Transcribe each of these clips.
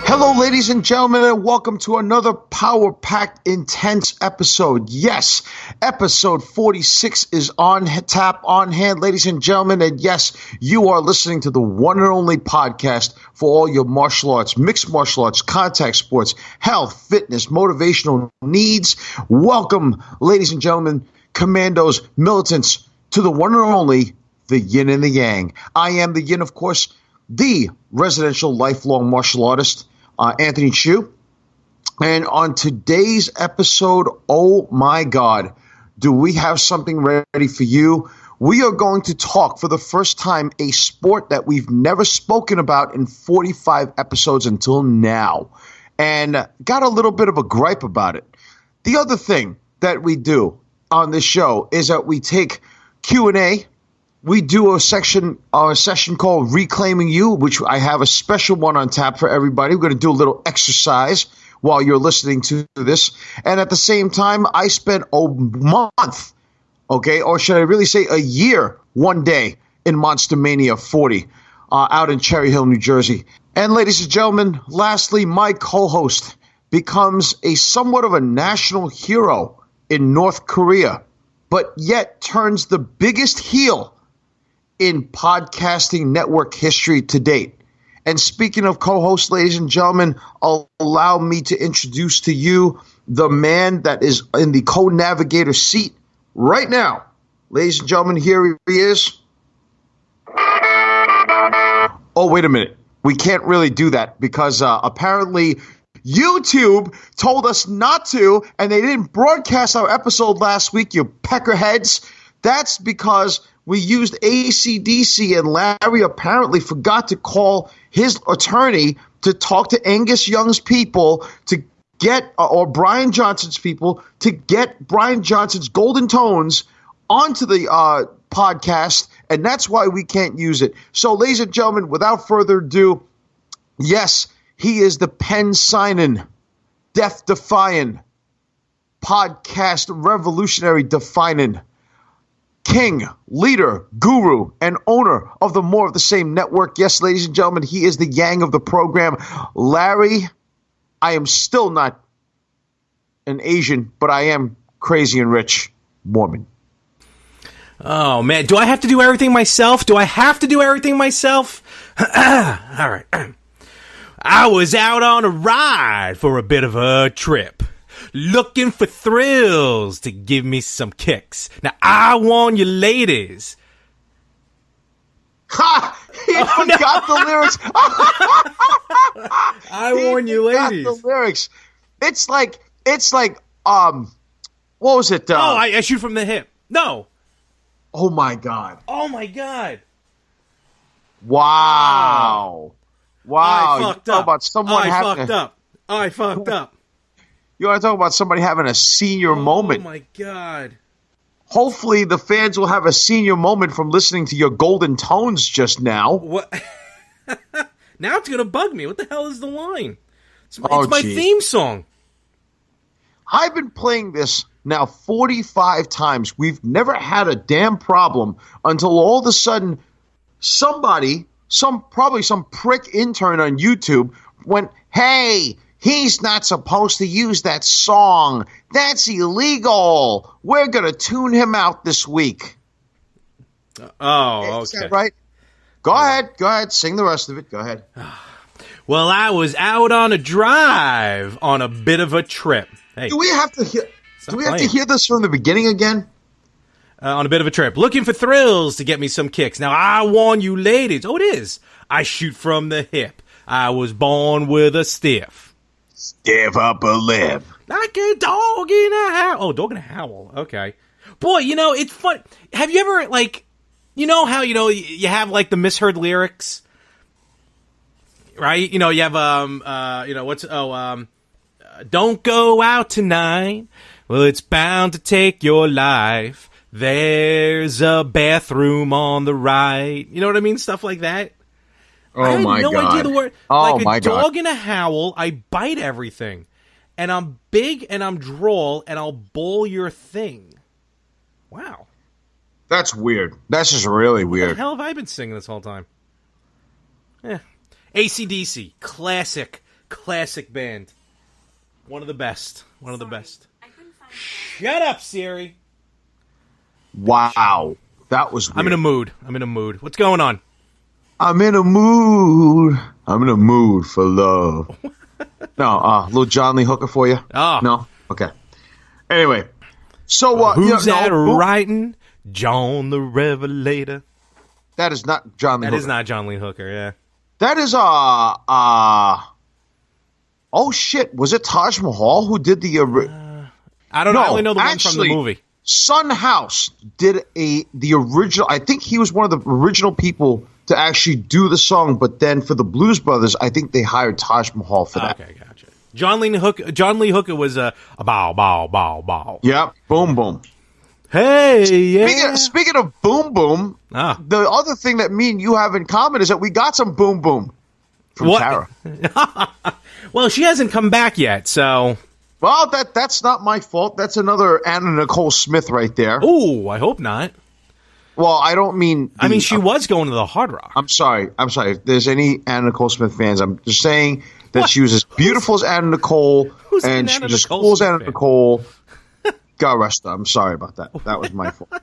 Hello, ladies and gentlemen, and welcome to another power-packed, intense episode. Yes, episode 46 is on tap, on hand, ladies and gentlemen, and yes, you are listening to the one and only podcast for all your martial arts, mixed martial arts, contact sports, health, fitness, motivational needs. Welcome, ladies and gentlemen, commandos, militants, to the one and only, the Yin and the Yang. I am the Yin, of course, the residential lifelong martial artist, Anthony Chu. And on today's episode, oh my God, do we have something ready for you? We are going to talk for the first time a sport that we've never spoken about in 45 episodes until now, and got a little bit of a gripe about it. The other thing that we do on this show is that we take Q&A. We do a session called Reclaiming You, which I have a special one on tap for everybody. We're going to do a little exercise while you're listening to this. And at the same time, I spent a month, okay, or should I really say a year, one day in Monster Mania 40 out in Cherry Hill, New Jersey. And ladies and gentlemen, lastly, my co-host becomes a somewhat of a national hero in North Korea, but yet turns the biggest heel in podcasting network history to date. And speaking of co-hosts, ladies and gentlemen, allow me to introduce to you the man that is in the co-navigator seat right now. Ladies and gentlemen, here he is. Oh, wait a minute. We can't really do that because apparently YouTube told us not to, and they didn't broadcast our episode last week, you peckerheads. That's because we used AC/DC, and Larry apparently forgot to call his attorney to talk to Angus Young's people to get, or Brian Johnson's people, to get Brian Johnson's Golden Tones onto the podcast, and that's why we can't use it. So, ladies and gentlemen, without further ado, yes, he is the pen-signing, death-defying, podcast revolutionary defining king, leader, guru, and owner of the More of the Same network. Yes, ladies and gentlemen, he is the Yang of the program. Larry, I am still not an Asian, but I am crazy and rich Mormon. Oh, man. Do I have to do everything myself? All right. I was out on a ride for a bit of a trip, looking for thrills to give me some kicks. Now, I warn you ladies. Ha! He forgot the lyrics. I warn you ladies. The lyrics. It's like, what was it? I shoot from the hip. No. Oh, my God. Wow. I fucked up. I fucked up. You want to talk about somebody having a senior moment? Oh, my God. Hopefully the fans will have a senior moment from listening to your Golden Tones just now. What? Now it's going to bug me. What the hell is the line? It's my theme song. I've been playing this now 45 times. We've never had a damn problem until all of a sudden somebody, probably some prick intern on YouTube went, hey, he's not supposed to use that song. That's illegal. We're going to tune him out this week. Oh, Is okay. that right? Go ahead. Sing the rest of it. Go ahead. Well, I was out on a drive on a bit of a trip. Hey, Do we have to hear this from the beginning again? On a bit of a trip, looking for thrills to get me some kicks. Now, I warn you ladies. Oh, it is. I shoot from the hip. I was born with a stiff upper lip. like a dog in a howl. Oh, dog in a howl. Okay. Boy, it's fun. Have you ever, how, you have, the misheard lyrics? Right? You have, don't go out tonight. Well, it's bound to take your life. There's a bathroom on the right. You know what I mean? Stuff like that. Oh, my God. I had no idea the word. Oh, like my a God. dog in a howl, I bite everything. And I'm big and I'm droll and I'll bowl your thing. Wow. That's weird. That's just really weird. What the hell have I been singing this whole time? AC/DC, classic Classic band. One of the best. One of the best. Shut up, Siri. Wow. That was weird. I'm in a mood. What's going on? I'm in a mood. I'm in a mood for love. No, little John Lee Hooker for you? Oh. No? Okay. Anyway. So, who's that writing? John the Revelator. That is not John Lee Hooker. That is not John Lee Hooker, yeah. That is, oh shit, was it Taj Mahal who did the... I don't know, I only know the one from the movie. Son House did the original, I think he was one of the original people to actually do the song, but then for the Blues Brothers, I think they hired Taj Mahal for that. Okay, gotcha. John Lee Hooker was a bow, bow, bow, bow. Yep, boom, boom. Hey, yeah. Speaking of boom, boom, the other thing that me and you have in common is that we got some boom, boom from Tara. Well, she hasn't come back yet, so... Well, that's not my fault. That's another Anna Nicole Smith right there. Ooh, I hope not. Well, I don't mean... she was going to the Hard Rock. I'm sorry. If there's any Anna Nicole Smith fans, I'm just saying that she was as beautiful as Anna Nicole, and she was as cool as Anna Nicole. God rest her. I'm sorry about that. That was my fault.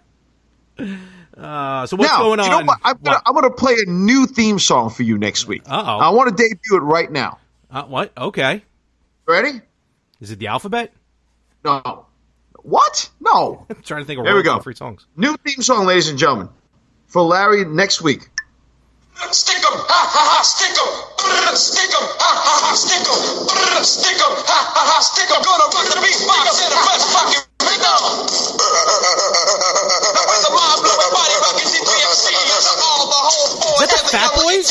So what's going on? You know what? I'm going to play a new theme song for you next week. Uh-oh. I want to debut it right now. What? Okay. Ready? Is it the alphabet? No. What? No. I'm trying to think of Here we go. Free songs. New theme song, ladies and gentlemen, for Larry next week. Stick 'em, ha ha ha, stick 'em, stick 'em, ha ha ha, stick 'em, stick 'em, ha ha ha, stick 'em. Gonna put the beatbox in the best fucking rhythm. Is that the Fat Boys?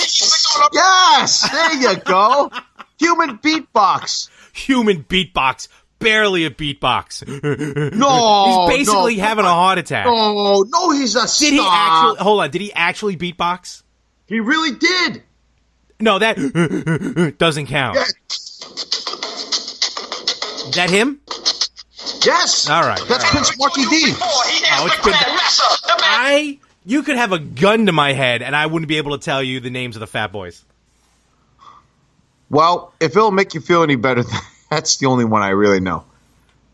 Yes, there you go. Human beatbox. Human beatbox. Barely a beatbox. No, he's basically having a heart attack. No, he's a star. Did he actually? Hold on. Did he actually beatbox? He really did. No, that doesn't count. Yeah. Is that him? Yes. All right. That's Prince Marky D. Oh, it's been. You could have a gun to my head, and I wouldn't be able to tell you the names of the Fat Boys. Well, if it'll make you feel any better, that's the only one I really know.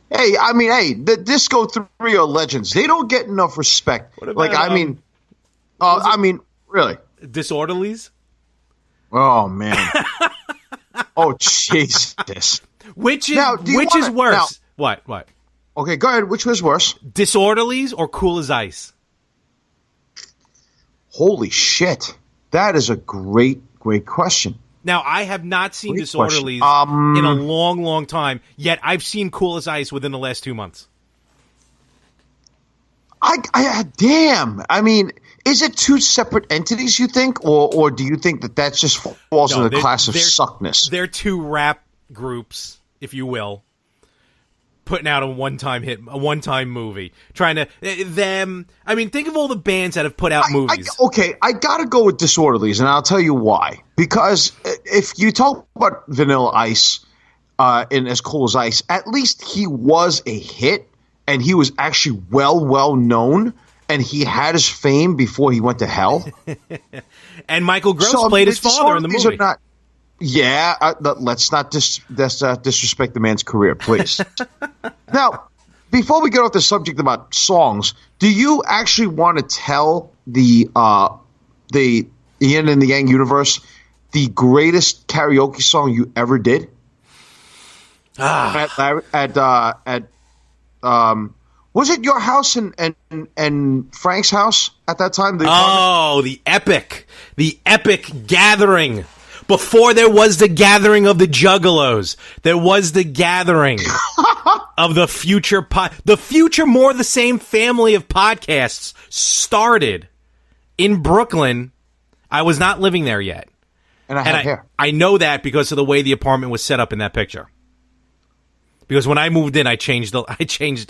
Hey, the Disco 3 are legends. They don't get enough respect. What about, really. Disorderlies? Oh, man. Oh, Jesus. Which is worse? What? Okay, go ahead. Which was worse? Disorderlies or Cool as Ice? Holy shit. That is a great question. Now, I have not seen Disorderlies in a long, long time, yet I've seen Cool as Ice within the last 2 months. Damn. I mean, is it two separate entities, you think? Or do you think that just falls in the class of suckness? They're two rap groups, if you will, putting out a one-time hit, a one-time movie. Trying to... think of all the bands that have put out movies. I gotta go with Disorderlies, and I'll tell you why. Because if you talk about Vanilla Ice in As Cool as Ice, at least he was a hit, and he was actually well known, and he had his fame before he went to hell. And Michael Gross played his father in the movie. Let's not disrespect the man's career, please. Now, before we get off the subject about songs, do you actually want to tell the Yin and the Yang universe the greatest karaoke song you ever did? Was it your house and Frank's house at that time? The epic gathering. Before there was the gathering of the Juggalos, there was the gathering of the future more the same family of podcasts started in Brooklyn. I was not living there yet. And I had hair. I know that because of the way the apartment was set up in that picture. Because when I moved in, I changed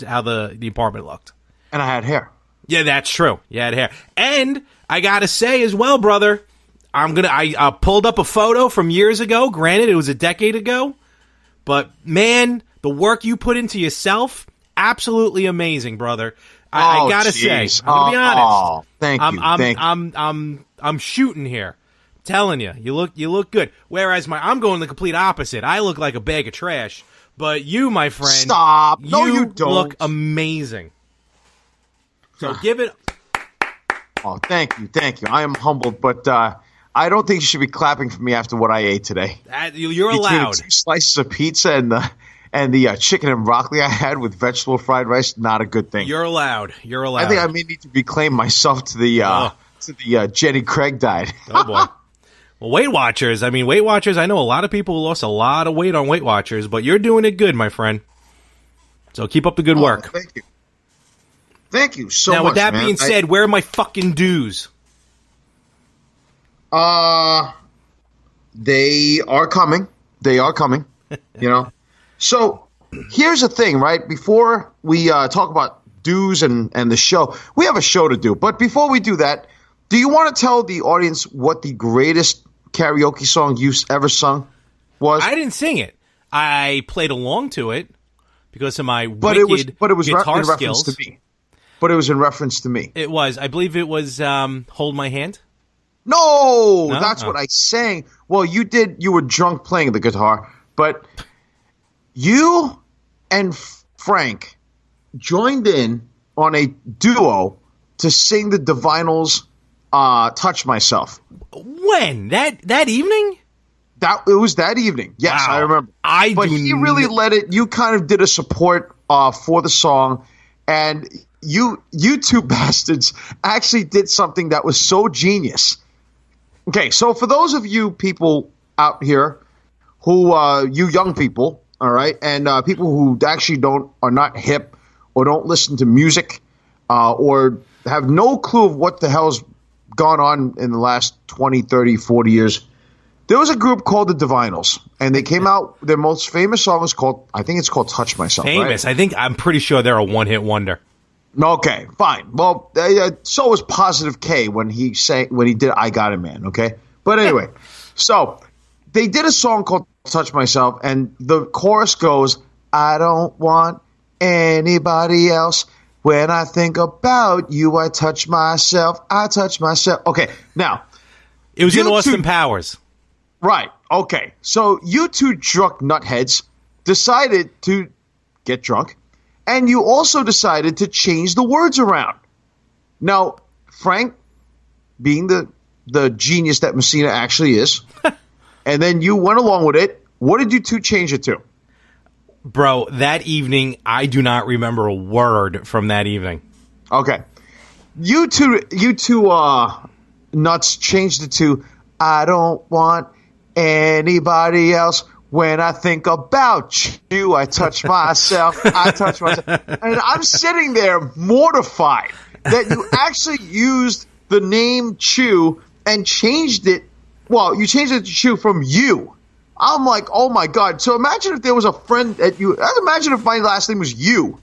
how the apartment looked. And I had hair. Yeah, that's true. You had hair. And I gotta say as well, brother, I pulled up a photo from years ago. Granted, it was a decade ago. But, man, the work you put into yourself, absolutely amazing, brother. I gotta say, I'm gonna be honest. Thank you. I'm shooting here. Telling you, you look good. Whereas I'm going the complete opposite. I look like a bag of trash. But you, my friend, stop. No, you don't. Look amazing. So give it. Oh, thank you. I am humbled, but I don't think you should be clapping for me after what I ate today. You're allowed. 2 slices of pizza and the chicken and broccoli I had with vegetable fried rice. Not a good thing. You're allowed. I think I may need to reclaim myself to the Jenny Craig diet. Oh boy. Well, Weight Watchers. I know a lot of people who lost a lot of weight on Weight Watchers, but you're doing it good, my friend. So keep up the good work. Thank you. Thank you so much, Now, with that man. being said, where are my fucking dues? They are coming. So here's the thing, right? Before we talk about dues and the show, we have a show to do. But before we do that, do you want to tell the audience what the greatest karaoke song you ever sung was? I didn't sing it. I played along to it because of my but wicked it was guitar in skills. Reference to me. But it was in reference to me. It was. I believe it was Hold My Hand. No, that's what I sang. Well, you did. You were drunk playing the guitar, but you and Frank joined in on a duo to sing the Divinals' "Touch Myself." When? That evening? It was that evening. Yes, wow. I remember. But he really let it. You kind of did a support for the song, and you two bastards actually did something that was so genius. Okay, so for those of you people out here who you young people, all right, and people who actually are not hip or don't listen to music or have no clue of what the hell's gone on in the last 20, 30, 40 years, there was a group called the Divinals, and they came out, their most famous song is called, I think it's called Touch Myself, Famous. Right? I'm pretty sure they're a one-hit wonder. Okay, fine. Well, so was Positive K when he did I Got It Man, okay? But anyway, so they did a song called Touch Myself, and the chorus goes, I don't want anybody else. When I think about you, I touch myself. Okay, now. It was in Austin Powers. Right, okay. So you two drunk nutheads decided to get drunk. And you also decided to change the words around. Now, Frank, being the genius that Messina actually is, and then you went along with it. What did you two change it to? Bro, that evening, I do not remember a word from that evening. Okay. You two nuts changed it to, I don't want anybody else. When I think about you, I touch myself. And I'm sitting there mortified that you actually used the name Chew and changed it. Well, you changed it to Chew from you. I'm like, oh my God. So imagine if there was a friend that you. Imagine if my last name was you.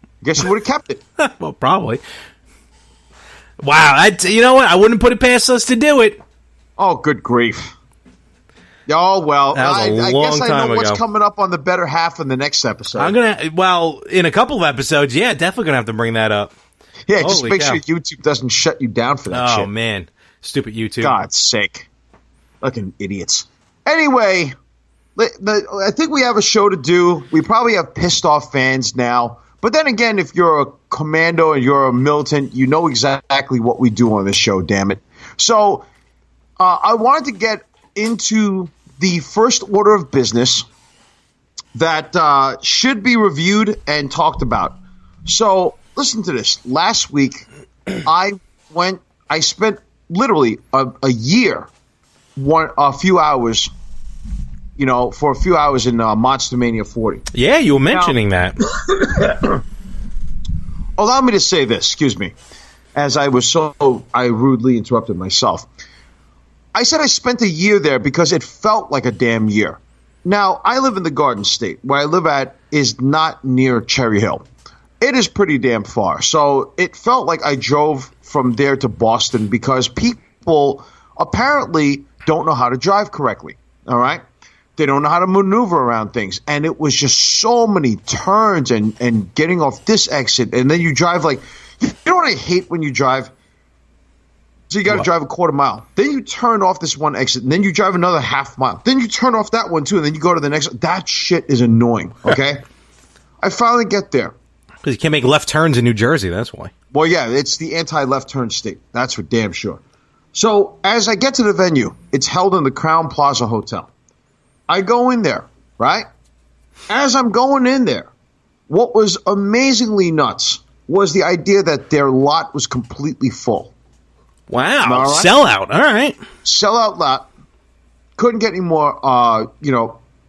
I guess you would have kept it. Well, probably. Wow. You know what? I wouldn't put it past us to do it. Oh, good grief. Oh, well, I guess I know what's coming up on the better half in the next episode. In a couple of episodes, yeah, definitely going to have to bring that up. Yeah, just make sure YouTube doesn't shut you down for that shit. Oh, man. Stupid YouTube. God's sake. Fucking idiots. Anyway, I think we have a show to do. We probably have pissed off fans now. But then again, if you're a commando and you're a militant, you know exactly what we do on this show, damn it. So I wanted to get into the first order of business that should be reviewed and talked about. So listen to this. Last week, I spent literally a year, a few hours, for a few hours in Monster Mania 40. Yeah, you were mentioning that. Allow me to say this, excuse me, as I rudely interrupted myself. I said I spent a year there because it felt like a damn year. Now, I live in the Garden State. Where I live at is not near Cherry Hill. It is pretty damn far. So it felt like I drove from there to Boston because people apparently don't know how to drive correctly. All right? They don't know how to maneuver around things. And it was just so many turns and getting off this exit. And then you drive like – you know what I hate when you drive? So you got to drive a quarter mile. Then you turn off this one exit, and then you drive another half mile. Then you turn off that one too, and then you go to the next. That shit is annoying, okay? I finally get there. Because you can't make left turns in New Jersey, that's why. Well, yeah, it's the anti-left turn state. That's for damn sure. So as I get to the venue, it's held in the Crown Plaza Hotel. I go in there, right? As I'm going in there, what was amazingly nuts was the idea that their lot was completely full. Wow, right? sellout. All right. Sellout lot. Couldn't get any more,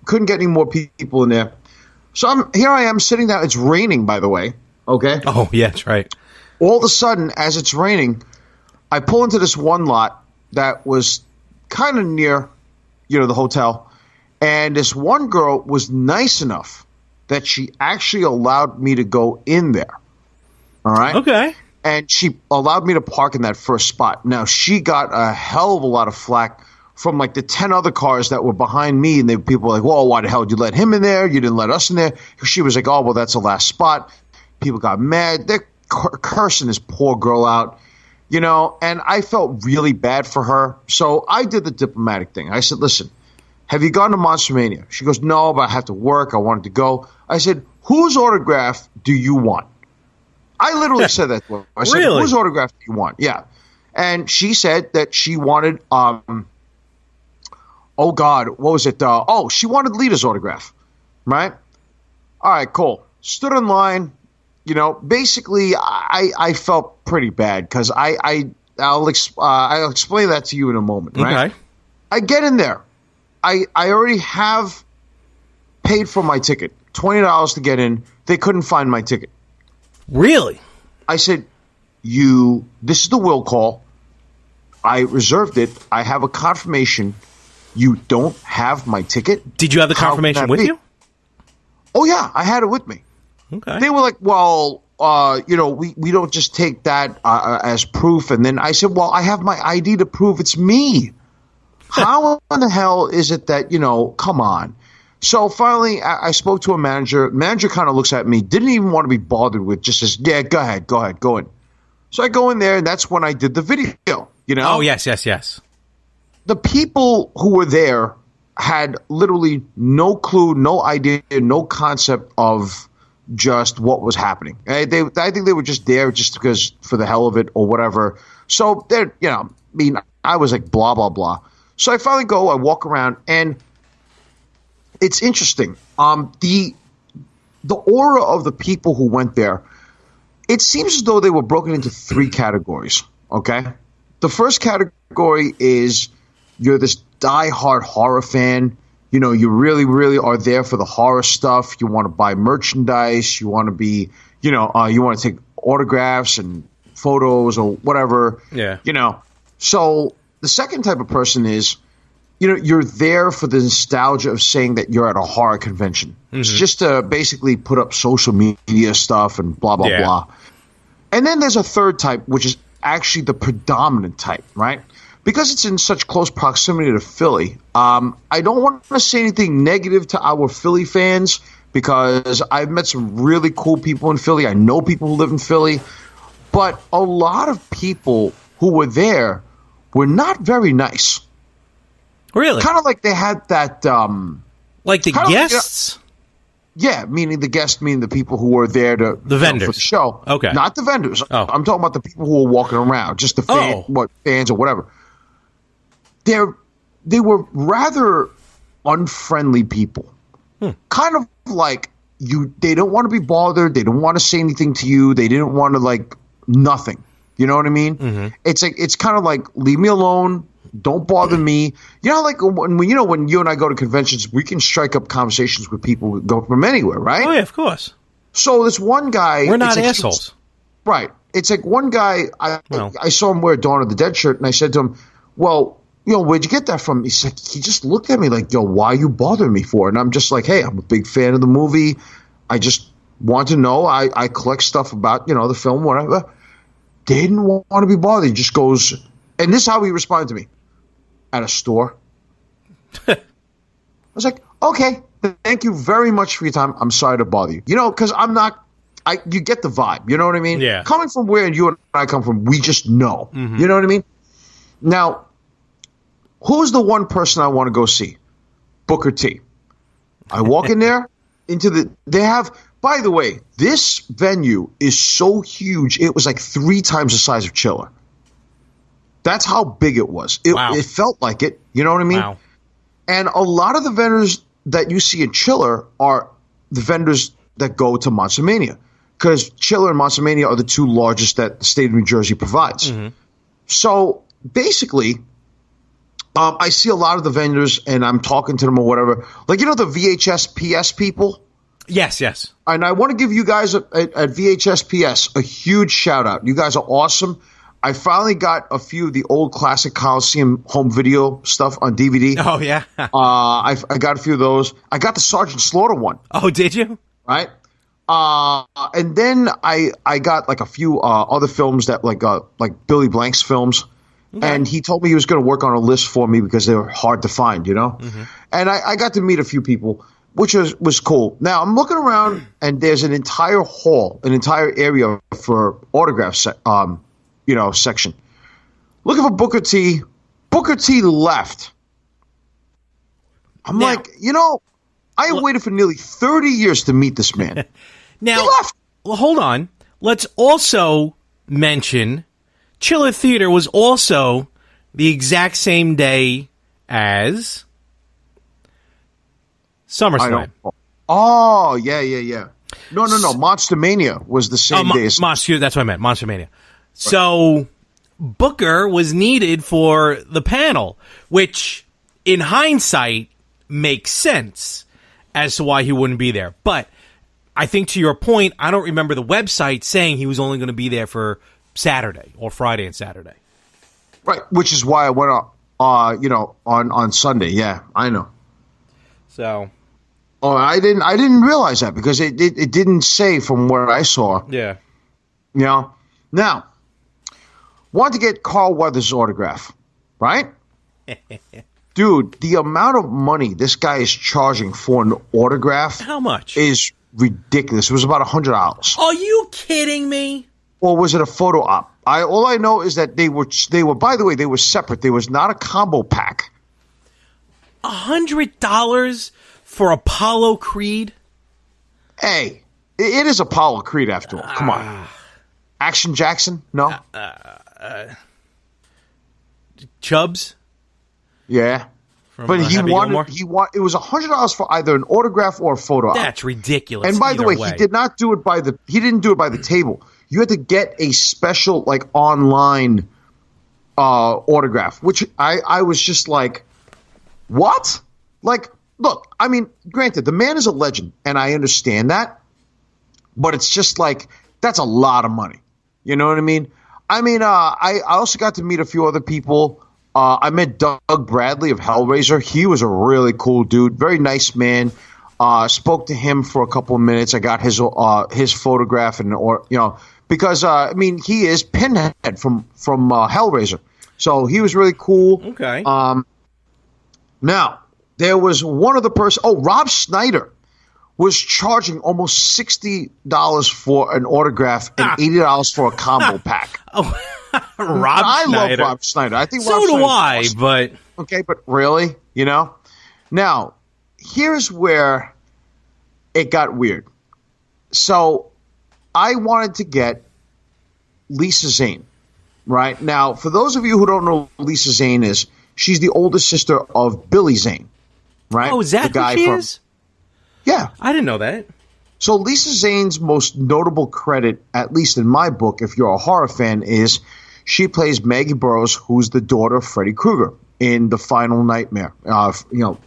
couldn't get any more people in there. So here I am sitting down. It's raining, by the way. Okay. Oh, yeah, that's right. All of a sudden, as it's raining, I pull into this one lot that was kind of near, the hotel. And this one girl was nice enough that she actually allowed me to go in there. All right. Okay. And she allowed me to park in that first spot. Now, she got a hell of a lot of flack from like the 10 other cars that were behind me. And people were like, well, why the hell did you let him in there? You didn't let us in there. She was like, oh, well, that's the last spot. People got mad. They're cursing this poor girl out, and I felt really bad for her. So I did the diplomatic thing. I said, listen, have you gone to Monster Mania? She goes, no, but I have to work. I wanted to go. I said, whose autograph do you want? I literally said that to her. I said, really? Whose autograph do you want? Yeah. And she said that she wanted, oh God, what was it? She wanted Lita's autograph, right? All right, cool. Stood in line. Basically, I felt pretty bad because I'll explain that to you in a moment, right? Okay. I get in there. I already have paid for my ticket, $20 to get in. They couldn't find my ticket. Really? I said, this is the will call. I reserved it. I have a confirmation. You don't have my ticket? Did you have the confirmation with you? Oh, yeah. I had it with me. Okay. They were like, well, we don't just take that as proof. And then I said, well, I have my ID to prove it's me. How in the hell is it that, come on. So finally, I spoke to a manager. Manager kind of looks at me, didn't even want to be bothered with, just says, yeah, go ahead, go in. So I go in there, and that's when I did the video, Oh, yes. The people who were there had literally no clue, no idea, no concept of just what was happening. I think they were just there just because for the hell of it or whatever. So they're, I was like, blah, blah, blah. So I finally go, I walk around, and it's interesting. The aura of the people who went there, it seems as though they were broken into three categories, okay? The first category is you're this diehard horror fan. You really, really are there for the horror stuff. You want to buy merchandise. You want to be, you want to take autographs and photos or whatever. Yeah. So the second type of person is, you're there for the nostalgia of saying that you're at a horror convention. Mm-hmm. It's just to basically put up social media stuff and blah, blah, blah. And then there's a third type, which is actually the predominant type, right? Because it's in such close proximity to Philly, I don't want to say anything negative to our Philly fans because I've met some really cool people in Philly. I know people who live in Philly. But a lot of people who were there were not very nice. Really? Kind of like they had that... like the guests? Meaning the guests, meaning the people who were there to the vendors for the show. Okay. Not the vendors. Oh. I'm talking about the people who were walking around, just the fans or whatever. They were rather unfriendly people. Kind of like they don't want to be bothered. They don't want to say anything to you. They didn't want to nothing. You know what I mean? Mm-hmm. It's kind of like, leave me alone. Don't bother me. Like when you and I go to conventions, we can strike up conversations with people who go from anywhere, right? Oh, yeah, of course. So this one guy... We're not assholes. Right. It's like one guy, I saw him wear Dawn of the Dead shirt, and I said to him, well, where'd you get that from? He said, he just looked at me like, yo, why are you bothering me for? And I'm just like, hey, I'm a big fan of the movie. I just want to know. I collect stuff about, the film, whatever. They didn't want to be bothered. He just goes, and this is how he responded to me. At a store. I was like, okay, thank you very much for your time. I'm sorry to bother you. Because I'm not, you get the vibe. You know what I mean? Yeah. Coming from where you and I come from, we just know. Mm-hmm. You know what I mean? Now, who's the one person I want to go see? Booker T. I walk in there they have, by the way, this venue is so huge. It was like 3 times the size of Chiller. That's how big it was. It felt like it. You know what I mean? Wow. And a lot of the vendors that you see in Chiller are the vendors that go to Monster Mania, because Chiller and Monster Mania are the 2 largest that the state of New Jersey provides. Mm-hmm. So basically, I see a lot of the vendors and I'm talking to them or whatever. Like, the VHS PS people? Yes, yes. And I want to give you guys at VHS PS a huge shout out. You guys are awesome. I finally got a few of the old classic Coliseum home video stuff on DVD. Oh, yeah. I got a few of those. I got the Sergeant Slaughter one. Oh, did you? Right. And then I got like a few other films that like Billy Blank's films. Okay. And he told me he was going to work on a list for me because they were hard to find, Mm-hmm. And I got to meet a few people, which was cool. Now, I'm looking around, and there's an entire hall, an entire area for autographs, section. Looking for Booker T. Booker T left. I'm like, I have waited for nearly 30 years to meet this man. Now, he left. Well, hold on. Let's also mention Chiller Theater was also the exact same day as SummerSlam. Oh, yeah. No. Monster Mania was the same day as that's what I meant. Monster Mania. Right. So Booker was needed for the panel, which in hindsight makes sense as to why he wouldn't be there. But I think to your point, I don't remember the website saying he was only going to be there for Saturday or Friday and Saturday. Right, which is why I went on Sunday. Yeah, I know. So, I didn't realize that because it didn't say from what I saw. Yeah. Now, wanted to get Carl Weathers' autograph, right? Dude, the amount of money this guy is charging for an autograph, how much, is ridiculous. It was about $100. Are you kidding me? Or was it a photo op? All I know is that they were. By the way, they were separate. There was not a combo pack. $100 for Apollo Creed? Hey, it is Apollo Creed after all. Come on, Action Jackson? No. Chubbs? Yeah. But he wanted. It was $100 for either an autograph or a photo op. That's ridiculous. And by the way, he didn't do it by the table. You had to get a special online autograph, which I was just like, what? Look, I mean, granted, the man is a legend, and I understand that, but it's just that's a lot of money. You know what I mean? I also got to meet a few other people. I met Doug Bradley of Hellraiser. He was a really cool dude, very nice man. Spoke to him for a couple of minutes. I got his photograph because he is Pinhead from Hellraiser, so he was really cool. Okay. Now there was one other person. Oh, Rob Schneider was charging almost $60 for an autograph and $80 for a combo pack. Oh, I love Rob Schneider. I think so Rob do I. Awesome. But okay, but really, Now, here's where it got weird. So I wanted to get Lisa Zane, right? Now, for those of you who don't know who Lisa Zane is, she's the older sister of Billy Zane, right? Oh, is that who she is? Yeah. I didn't know that. So Lisa Zane's most notable credit, at least in my book, if you're a horror fan, is she plays Maggie Burroughs, who's the daughter of Freddy Krueger in The Final Nightmare.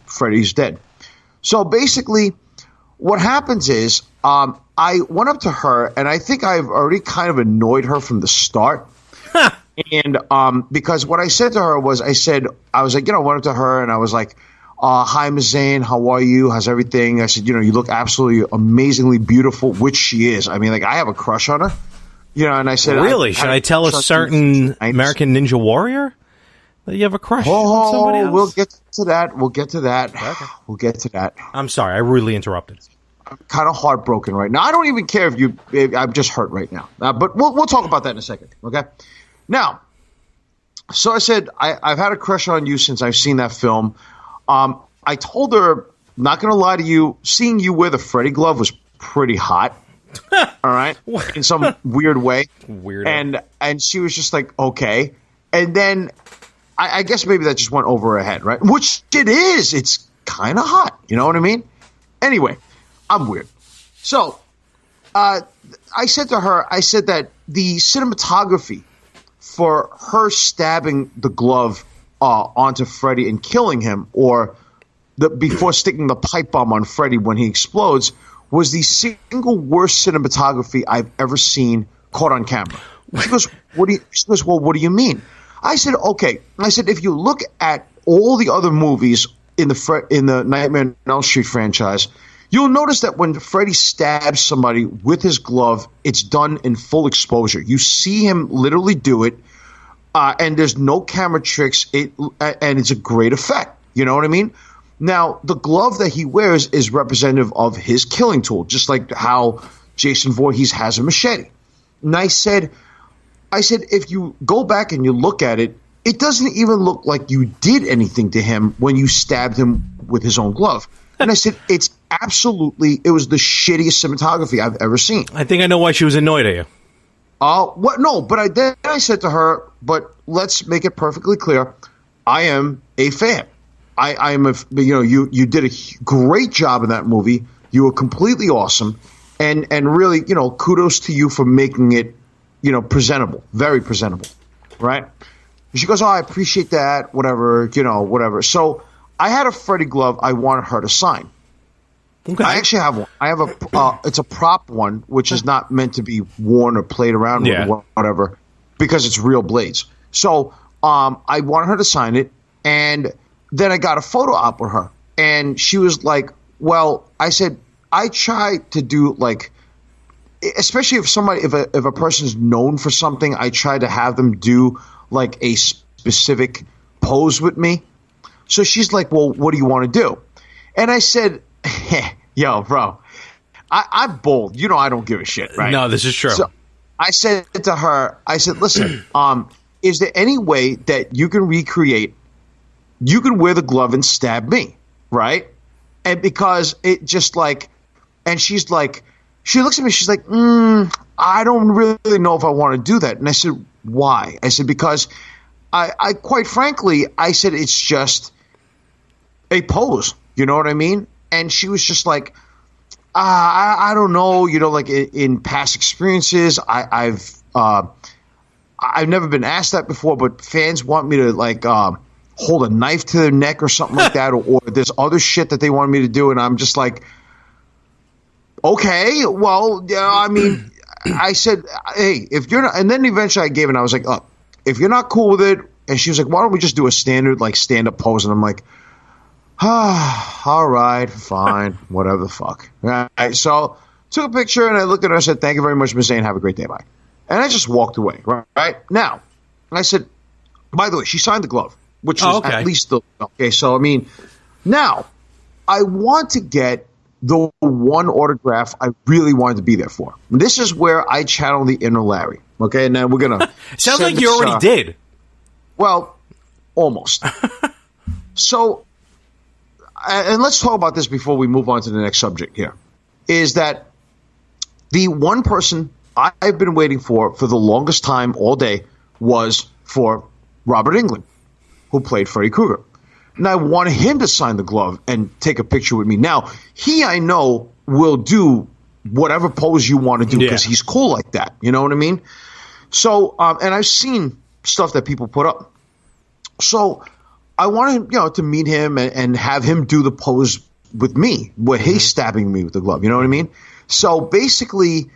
Freddy's dead. So basically, what happens is I went up to her, and I think I've already kind of annoyed her from the start. And because what I said to her was, I was like, I went up to her, and I was like, hi, Ms. Zane, how are you? How's everything? I said, you look absolutely amazingly beautiful, which she is. I have a crush on her. And I said, really? Should I tell a certain American Ninja Warrior that you have a crush on somebody else? We'll get to that. Okay. We'll get to that. I'm sorry. I rudely interrupted. I'm kind of heartbroken right now. I don't even care if I'm just hurt right now. But we'll talk about that in a second. Okay. Now, So I said, I've had a crush on you since I've seen that film. I told her, not going to lie to you, seeing you wear the Freddy glove was pretty hot. All right? In some weird way. Weird. And she was just like, okay. And then I guess maybe that just went over her head, right? Which it is. It's kind of hot. You know what I mean? Anyway, I'm weird. So I said to her, I said that the cinematography for her stabbing the glove onto Freddy and killing him, or before sticking the pipe bomb on Freddy when he explodes, was the single worst cinematography I've ever seen caught on camera. She goes, well, what do you mean? I said, okay. I said, if you look at all the other movies in the Nightmare on Elm Street franchise, you'll notice that when Freddy stabs somebody with his glove, it's done in full exposure. You see him literally do it, and there's no camera tricks, and it's a great effect. You know what I mean? Now, the glove that he wears is representative of his killing tool, just like how Jason Voorhees has a machete. And I said, if you go back and you look at it, it doesn't even look like you did anything to him when you stabbed him with his own glove. And I said, it was the shittiest cinematography I've ever seen. I think I know why she was annoyed at you. What? No, but then I said to her, but let's make it perfectly clear. I am a fan. I am you did a great job in that movie. You were completely awesome. And really, kudos to you for making it, presentable, very presentable. Right? And she goes, oh, I appreciate that, whatever, whatever. So I had a Freddy glove I wanted her to sign. Okay. I actually have one. I have it's a prop one, which is not meant to be worn or played around with or whatever, because it's real blades. So I wanted her to sign it, and then I got a photo op with her, and she was like, well, I said, I try to do especially if a person's known for something, I try to have them do like a specific pose with me. So she's like, well, what do you want to do? And I said, yo, bro, I'm bold. I don't give a shit, right? No, this is true. So I said to her, listen, is there any way that you can you can wear the glove and stab me, right? And because it just and she's like, she looks at me, she's like, I don't really know if I want to do that. And I said, why? I said, because I quite frankly, I said, it's just a pose. You know what I mean? And she was just like, I don't know. In past experiences, I've never been asked that before, but fans want me to hold a knife to their neck or something like that, or there's other shit that they want me to do, and I'm just like, okay, well, I mean, I said, hey, if you're not, and then eventually I gave it, and I was like, oh, if you're not cool with it, and she was like, why don't we just do a standard stand-up pose? And I'm like, all right, fine, whatever the fuck. All right, so took a picture, and I looked at her and I said, thank you very much, Ms. Zane, have a great day, bye. And I just walked away, right? Now, I said, by the way, she signed the glove, which is at least okay. So, I mean, now I want to get the one autograph I really wanted to be there for. This is where I channel the inner Larry. Okay, and then we're going to... Sounds like you already did. Well, almost. So, and let's talk about this before we move on to the next subject here, is that the one person I've been waiting for the longest time all day was for Robert Englund, who played Freddy Krueger. And I wanted him to sign the glove and take a picture with me. Now, I know, will do whatever pose you want to do because he's cool like that. You know what I mean? So, and I've seen stuff that people put up. So I wanted, to meet him and have him do the pose with me where he's stabbing me with the glove. You know what I mean? So basically,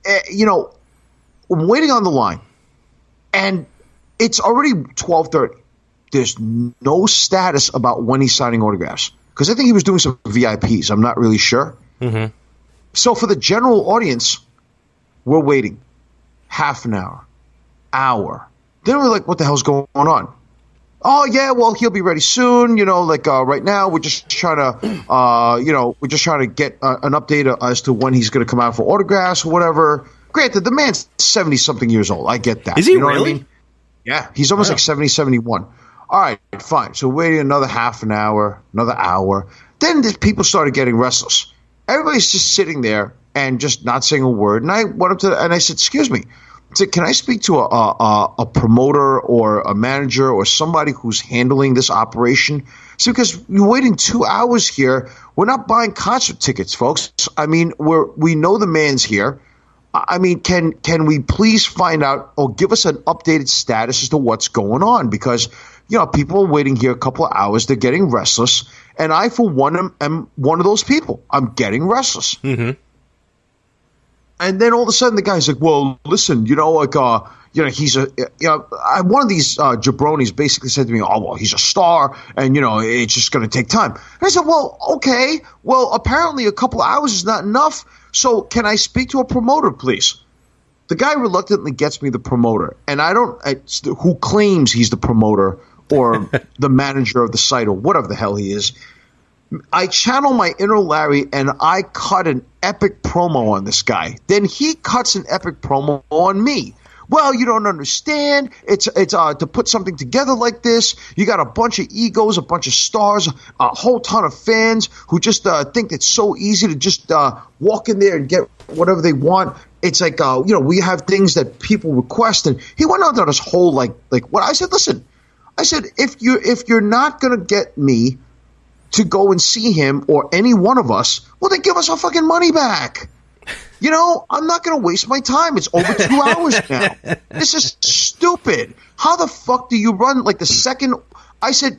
I'm waiting on the line, and it's already 12:30. There's no status about when he's signing autographs, because I think he was doing some VIPs. I'm not really sure. Mm-hmm. So for the general audience, we're waiting half an hour. Then we're like, what the hell's going on? Oh, yeah, well, he'll be ready soon. Right now we're just trying to get an update as to when he's going to come out for autographs or whatever. Granted, the man's 70-something years old. I get that. Is he you know really? What I mean? Yeah, he's almost like 70, 71. All right, fine. So waiting another half an hour, another hour. Then people started getting restless. Everybody's just sitting there and just not saying a word. And I went up to and I said, "Excuse me." I said, "Can I speak to a promoter or a manager or somebody who's handling this operation?" So because you're waiting 2 hours here, we're not buying concert tickets, folks. I mean, we know the man's here. I mean, can we please find out or give us an updated status as to what's going on? Because, people are waiting here a couple of hours. They're getting restless. And I, for one, am one of those people. I'm getting restless. Mm-hmm. And then all of a sudden the guy's like, well, listen, he's one of these jabronis basically said to me, oh, well, he's a star and, it's just going to take time. And I said, well, okay. Well, apparently a couple of hours is not enough. So can I speak to a promoter, please? The guy reluctantly gets me the promoter, and who claims he's the promoter or the manager of the site or whatever the hell he is. I channel my inner Larry, and I cut an epic promo on this guy. Then he cuts an epic promo on me. Well, you don't understand. It's to put something together like this. You got a bunch of egos, a bunch of stars, a whole ton of fans who just think it's so easy to just walk in there and get whatever they want. It's like we have things that people request, and he went on this whole like what I said. Listen, I said if you're not gonna get me to go and see him or any one of us, well, then give us our fucking money back. I'm not going to waste my time. It's over 2 hours now. This is stupid. How the fuck do you run like the second? I said,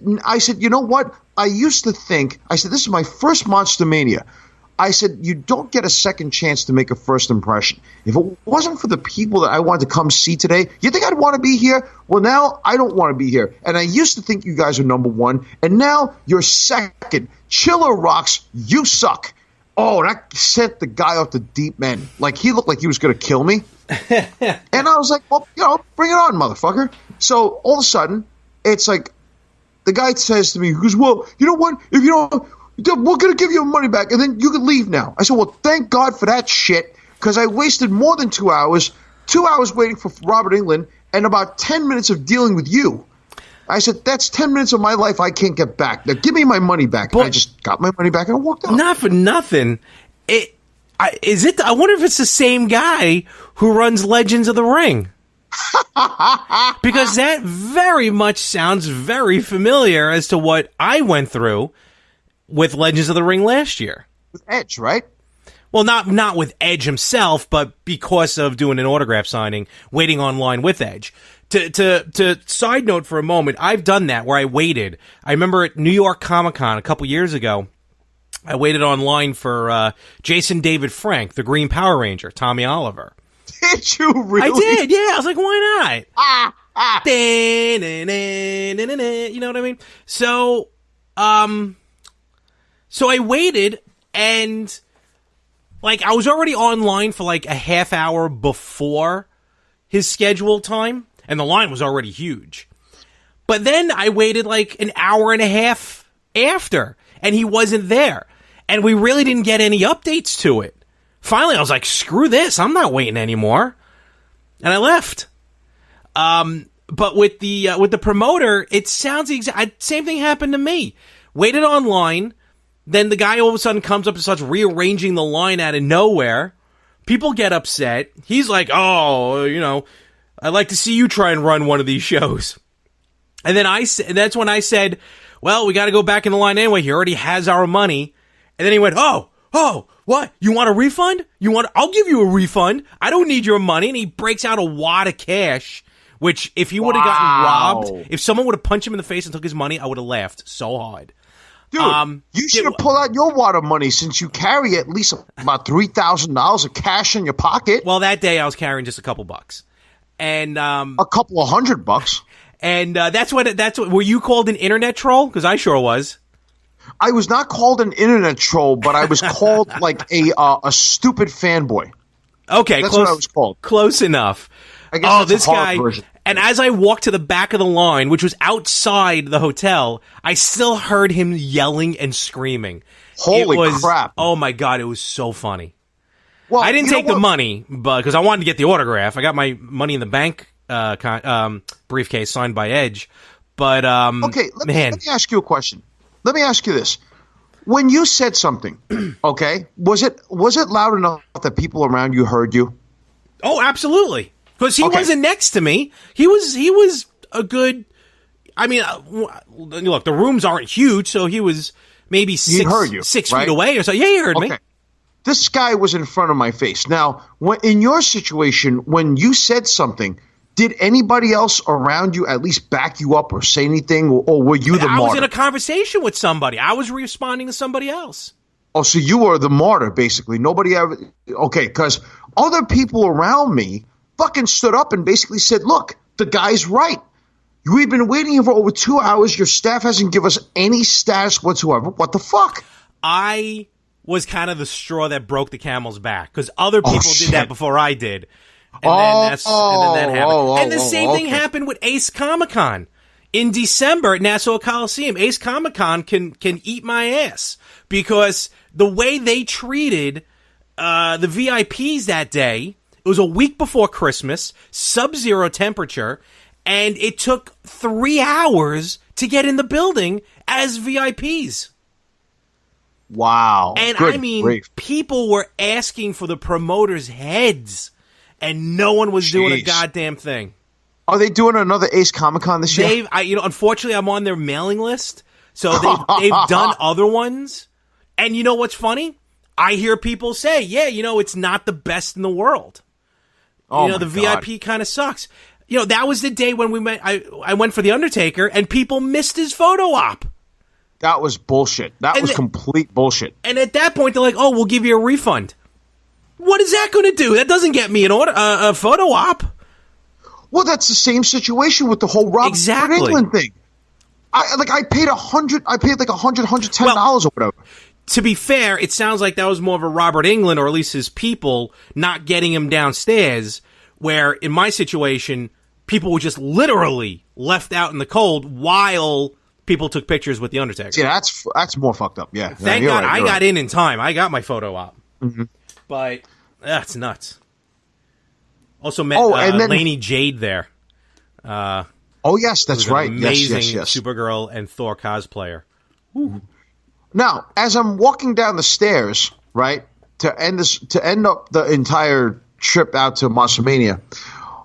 you know what? I used to think, this is my first Monster Mania. I said, you don't get a second chance to make a first impression. If it wasn't for the people that I wanted to come see today, you think I'd want to be here? Well, now I don't want to be here. And I used to think you guys were number one, and now you're second. Chiller rocks, you suck. Oh, that sent the guy off the deep end. Like, he looked like he was going to kill me. And I was like, well, bring it on, motherfucker. So all of a sudden, it's like the guy says to me, he goes, well, you know what? If you don't, we're going to give you your money back, and then you can leave now. I said, well, thank God for that shit, because I wasted more than 2 hours, 2 hours waiting for Robert England, and about 10 minutes of dealing with you. I said, that's 10 minutes of my life I can't get back. Now, give me my money back. And I just got my money back and I walked out. Not for nothing. I wonder if it's the same guy who runs Legends of the Ring. Because that very much sounds very familiar as to what I went through with Legends of the Ring last year. With Edge, right? Well, not with Edge himself, but because of doing an autograph signing, waiting online with Edge. To side note for a moment, I've done that where I waited. I remember at New York Comic Con a couple years ago, I waited online for Jason David Frank, the Green Power Ranger, Tommy Oliver. Did you really? I did, yeah. I was like, why not? You know what I mean? So I waited, and like I was already online for like a half hour before his scheduled time. And the line was already huge. But then I waited like an hour and a half after, and he wasn't there. And we really didn't get any updates to it. Finally, I was like, screw this. I'm not waiting anymore. And I left. But with the promoter, it sounds same thing happened to me. Waited online. Then the guy all of a sudden comes up and starts rearranging the line out of nowhere. People get upset. He's like, oh, I'd like to see you try and run one of these shows. And then that's when I said, well, we got to go back in the line anyway. He already has our money. And then he went, oh, what? You want a refund? I'll give you a refund. I don't need your money. And he breaks out a wad of cash, which if he would have gotten robbed, if someone would have punched him in the face and took his money, I would have laughed so hard. Dude, you should have pulled out your wad of money since you carry at least about $3,000 of cash in your pocket. Well, that day I was carrying just a couple bucks. And a couple of $100. And that's what were you called an internet troll? Because I sure was. I was not called an internet troll, but I was called like a stupid fanboy. Okay, that's what I was called. Close enough. I guess that's this guy. Version. And as I walked to the back of the line, which was outside the hotel, I still heard him yelling and screaming. Holy crap! Oh my God, it was so funny. Well, I didn't take the money, but because I wanted to get the autograph. I got my Money in the Bank briefcase signed by Edge. But okay, let me ask you a question. Let me ask you this: when you said something, okay, was it loud enough that people around you heard you? Oh, absolutely. Because he wasn't next to me. He was a good. I mean, look, the rooms aren't huge, so he was maybe 6 feet away or so. Yeah, he heard me. This guy was in front of my face. Now, in your situation, when you said something, did anybody else around you at least back you up or say anything, or were you the martyr? I was in a conversation with somebody. I was responding to somebody else. Oh, so you were the martyr, basically. Nobody ever... Okay, because other people around me fucking stood up and basically said, look, the guy's right. We've been waiting here for over 2 hours. Your staff hasn't given us any status whatsoever. What the fuck? I was kind of the straw that broke the camel's back because other people did that before I did. And then that happened. And the same thing happened with Ace Comic-Con. In December at Nassau Coliseum, Ace Comic-Con can eat my ass because the way they treated the VIPs that day, it was a week before Christmas, sub-zero temperature, and it took 3 hours to get in the building as VIPs. Wow. And I mean, people were asking for the promoters' heads, and no one was doing a goddamn thing. Are they doing another Ace Comic-Con this year? Unfortunately, I'm on their mailing list, so they've done other ones. And you know what's funny? I hear people say, yeah, it's not the best in the world. The VIP kind of sucks. That was the day when we went. I went for The Undertaker, and people missed his photo op. That was bullshit. That was complete bullshit. And at that point, they're like, "Oh, we'll give you a refund." What is that going to do? That doesn't get me a photo op. Well, that's the same situation with the whole Robert England thing. I paid $100. I paid like $110 or whatever. To be fair, it sounds like that was more of a Robert England, or at least his people, not getting him downstairs. Where in my situation, people were just literally left out in the cold while people took pictures with The Undertaker. Yeah, that's more fucked up. Yeah. Thank God I got in time. I got my photo op. Mm-hmm. But that's nuts. Also met Lainey Jade there. Yes, that's right. Amazing yes. Supergirl and Thor cosplayer. Ooh. Now, as I'm walking down the stairs, right, to end up the entire trip out to Marcelmania,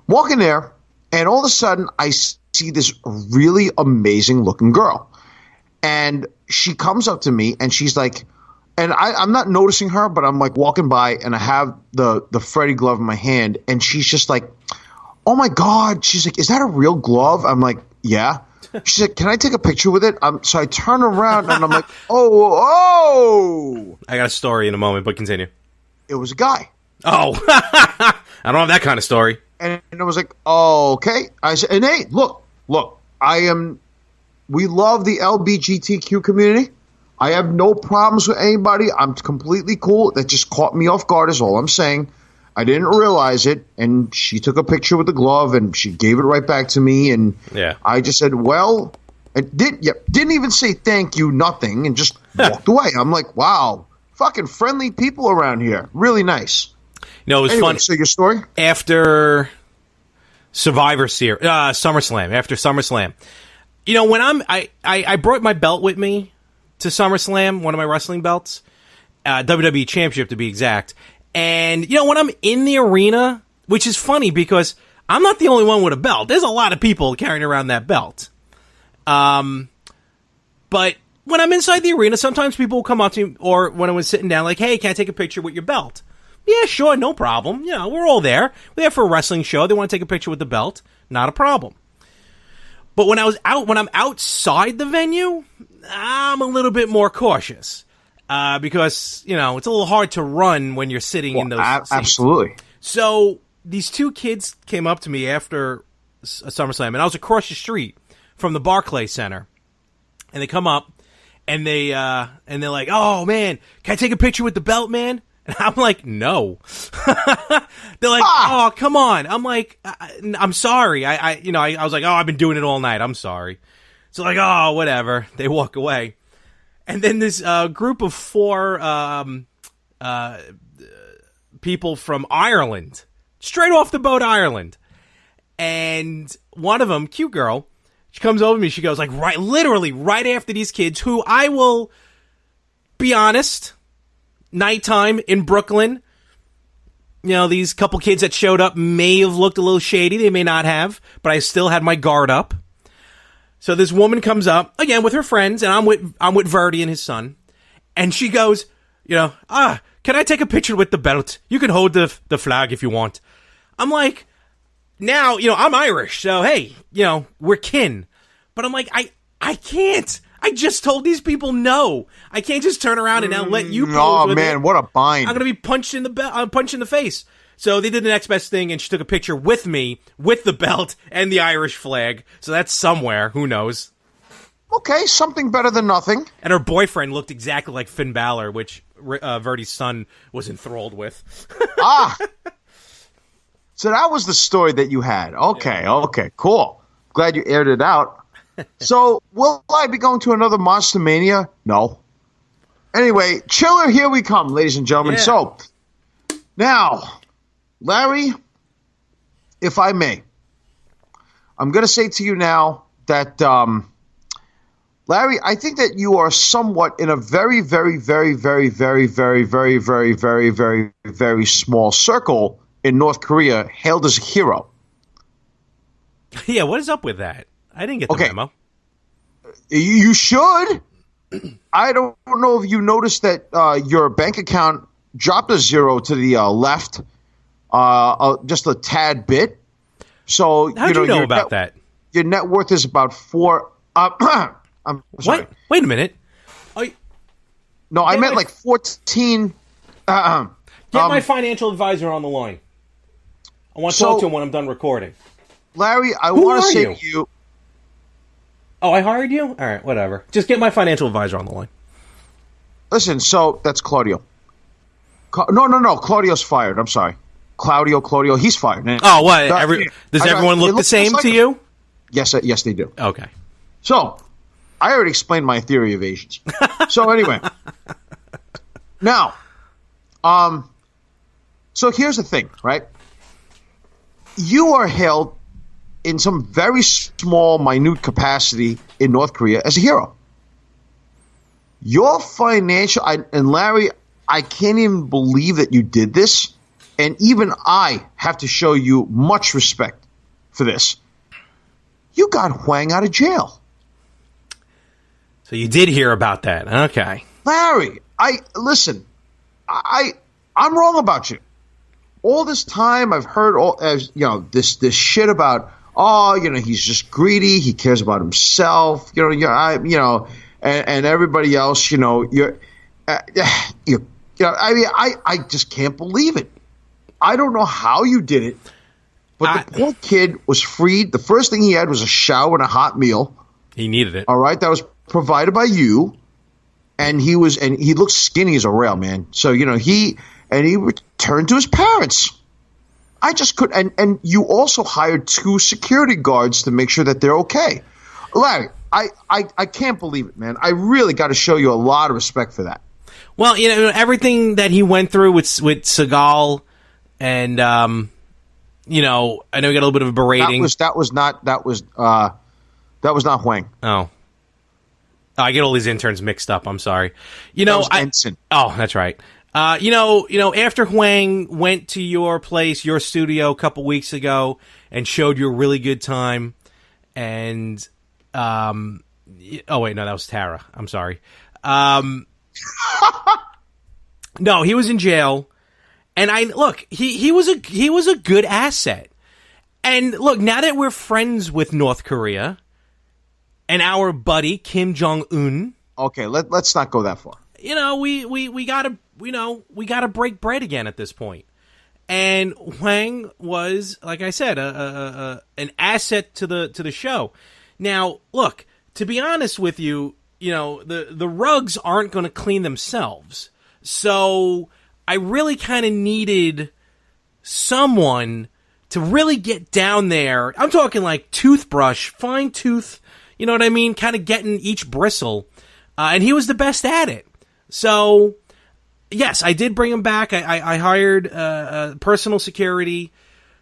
walking there, and all of a sudden I see this really amazing looking girl, and she comes up to me and she's like, and I'm not noticing her, but I'm like walking by and I have the Freddy glove in my hand, and she's just like, oh my God, she's like, is that a real glove? I'm like, yeah. She's like, can I take a picture with it? So I turn around and I'm like, oh. I got a story in a moment, but continue. It was a guy. Oh, I don't have that kind of story. And I was like, oh, okay. I said, and hey, look, we love the LGBTQ community. I have no problems with anybody. I'm completely cool. That just caught me off guard is all I'm saying. I didn't realize it. And she took a picture with the glove and she gave it right back to me. And I just said, well, didn't even say thank you, nothing, and just walked away. I'm like, wow, fucking friendly people around here. Really nice. It was fun. So your story? After Survivor Series, SummerSlam, after SummerSlam. When I brought my belt with me to SummerSlam, one of my wrestling belts, WWE Championship to be exact. And, when I'm in the arena, which is funny because I'm not the only one with a belt. There's a lot of people carrying around that belt. But when I'm inside the arena, sometimes people will come up to me, or when I was sitting down, like, hey, can I take a picture with your belt? Yeah, sure, no problem. We're all there. We're there for a wrestling show. They want to take a picture with the belt. Not a problem. But when I'm outside the venue, I'm a little bit more cautious. Because, it's a little hard to run when you're sitting in those seats. Absolutely. So these two kids came up to me after SummerSlam, and I was across the street from the Barclays Center. And they come up, and they're like, oh, man, can I take a picture with the belt, man? And I'm like, no. They're like, oh, come on. I'm like, I'm sorry. I was like, oh, I've been doing it all night. I'm sorry. So like, oh, whatever. They walk away. And then this group of 4 people from Ireland, straight off the boat, Ireland. And one of them, cute girl, she comes over to me. She goes like literally right after these kids, who I will be honest, nighttime in Brooklyn, these couple kids that showed up may have looked a little shady. They may not have, but I still had my guard up. So this woman comes up again with her friends, and I'm with Verdi and his son, and she goes, can I take a picture with the belt? You can hold the flag if you want. I'm like, now, I'm Irish, so hey, we're kin. But I'm like, I can't. I just told these people no. I can't just turn around and now let you pose with it. What a bind. I'm going to be punched in the face. So they did the next best thing, and she took a picture with me, with the belt and the Irish flag. So that's somewhere. Who knows? Okay, something better than nothing. And her boyfriend looked exactly like Finn Balor, which Verdi's son was enthralled with. So that was the story that you had. Okay, cool. Glad you aired it out. So, will I be going to another Monster Mania? No. Anyway, chiller, here we come, ladies and gentlemen. Yeah. So, now, Larry, if I may, I'm going to say to you now that, Larry, I think that you are somewhat in a very, very, very, very, very, very, very, very, very, very, very small circle in North Korea, hailed as a hero. Yeah, what is up with that? I didn't get the memo. You should. I don't know if you noticed that your bank account dropped a zero to the left, just a tad bit. So how'd you know about that? Your net worth is about $4. I'm sorry. What? Wait a minute. No, I meant like 14. Get my financial advisor on the line. I want to talk to him when I'm done recording. Larry, I want to say to you. Oh, I hired you? All right, whatever. Just get my financial advisor on the line. Listen, so that's Claudio. No. Claudio's fired. I'm sorry. Claudio, he's fired. Oh, what? Does everyone look the same to you? Yes, they do. Okay. So, I already explained my theory of Asians. So, anyway. Now, so here's the thing, right? You are hailed in some very small, minute capacity in North Korea as a hero. Your financial, and Larry, I can't even believe that you did this, and even I have to show you much respect for this. You got Hwang out of jail. So you did hear about that. Okay. Larry, listen, I'm wrong about you. All this time I've heard this shit about, he's just greedy, he cares about himself, and everybody else, I just can't believe it. I don't know how you did it, but the poor kid was freed. The first thing he had was a shower and a hot meal. He needed it. All right, that was provided by you, and he looked skinny as a rail, man. So he returned to his parents. I just couldn't. And you also hired 2 security guards to make sure that they're okay. Larry, I can't believe it, man. I really got to show you a lot of respect for that. Well, everything that he went through with Seagal, and I know he got a little bit of a berating. That was not Hwang. Oh, I get all these interns mixed up. I'm sorry. That was Ensign. Oh, that's right. After Hwang went to your place, your studio a couple weeks ago, and showed you a really good time, and oh wait, no, that was Tara. I'm sorry. No, he was in jail, and he was a good asset. And look, now that we're friends with North Korea and our buddy Kim Jong-un, okay, let's not go that far. We gotta break bread again at this point. And Hwang was, like I said, an asset to the show. Now, look, to be honest with you, the rugs aren't going to clean themselves. So I really kind of needed someone to really get down there. I'm talking like toothbrush, fine tooth, you know what I mean? Kind of getting each bristle. And he was the best at it. So, yes, I did bring him back. I hired personal security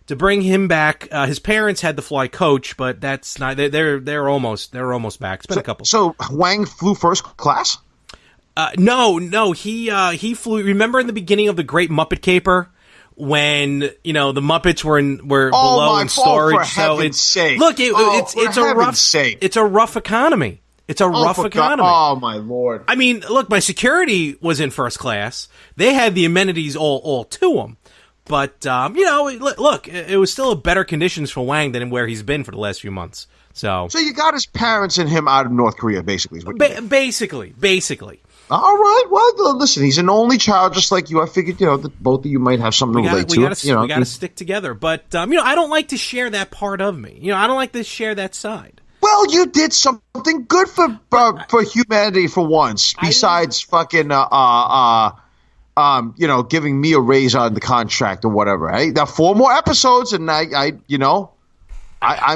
to bring him back. His parents had to fly coach, but that's not. They're almost back. It's been a couple. So Wang flew first class? No. He flew. Remember in the beginning of the Great Muppet Caper, when the Muppets were below in storage. For heaven's sake! Look, it's a rough economy. It's a rough economy. Oh my Lord! I mean, look, my security was in first class. They had the amenities all to them. But, look, it was still better conditions for Wang than where he's been for the last few months. So you got his parents and him out of North Korea, basically. Is what basically. All right. Well, listen, he's an only child just like you. I figured, that both of you might have something to relate to. We got to stick together. But, I don't like to share that part of me. I don't like to share that side. Well, you did something good for humanity for once, besides fucking giving me a raise on the contract or whatever. Hey, now 4 more episodes, and I'm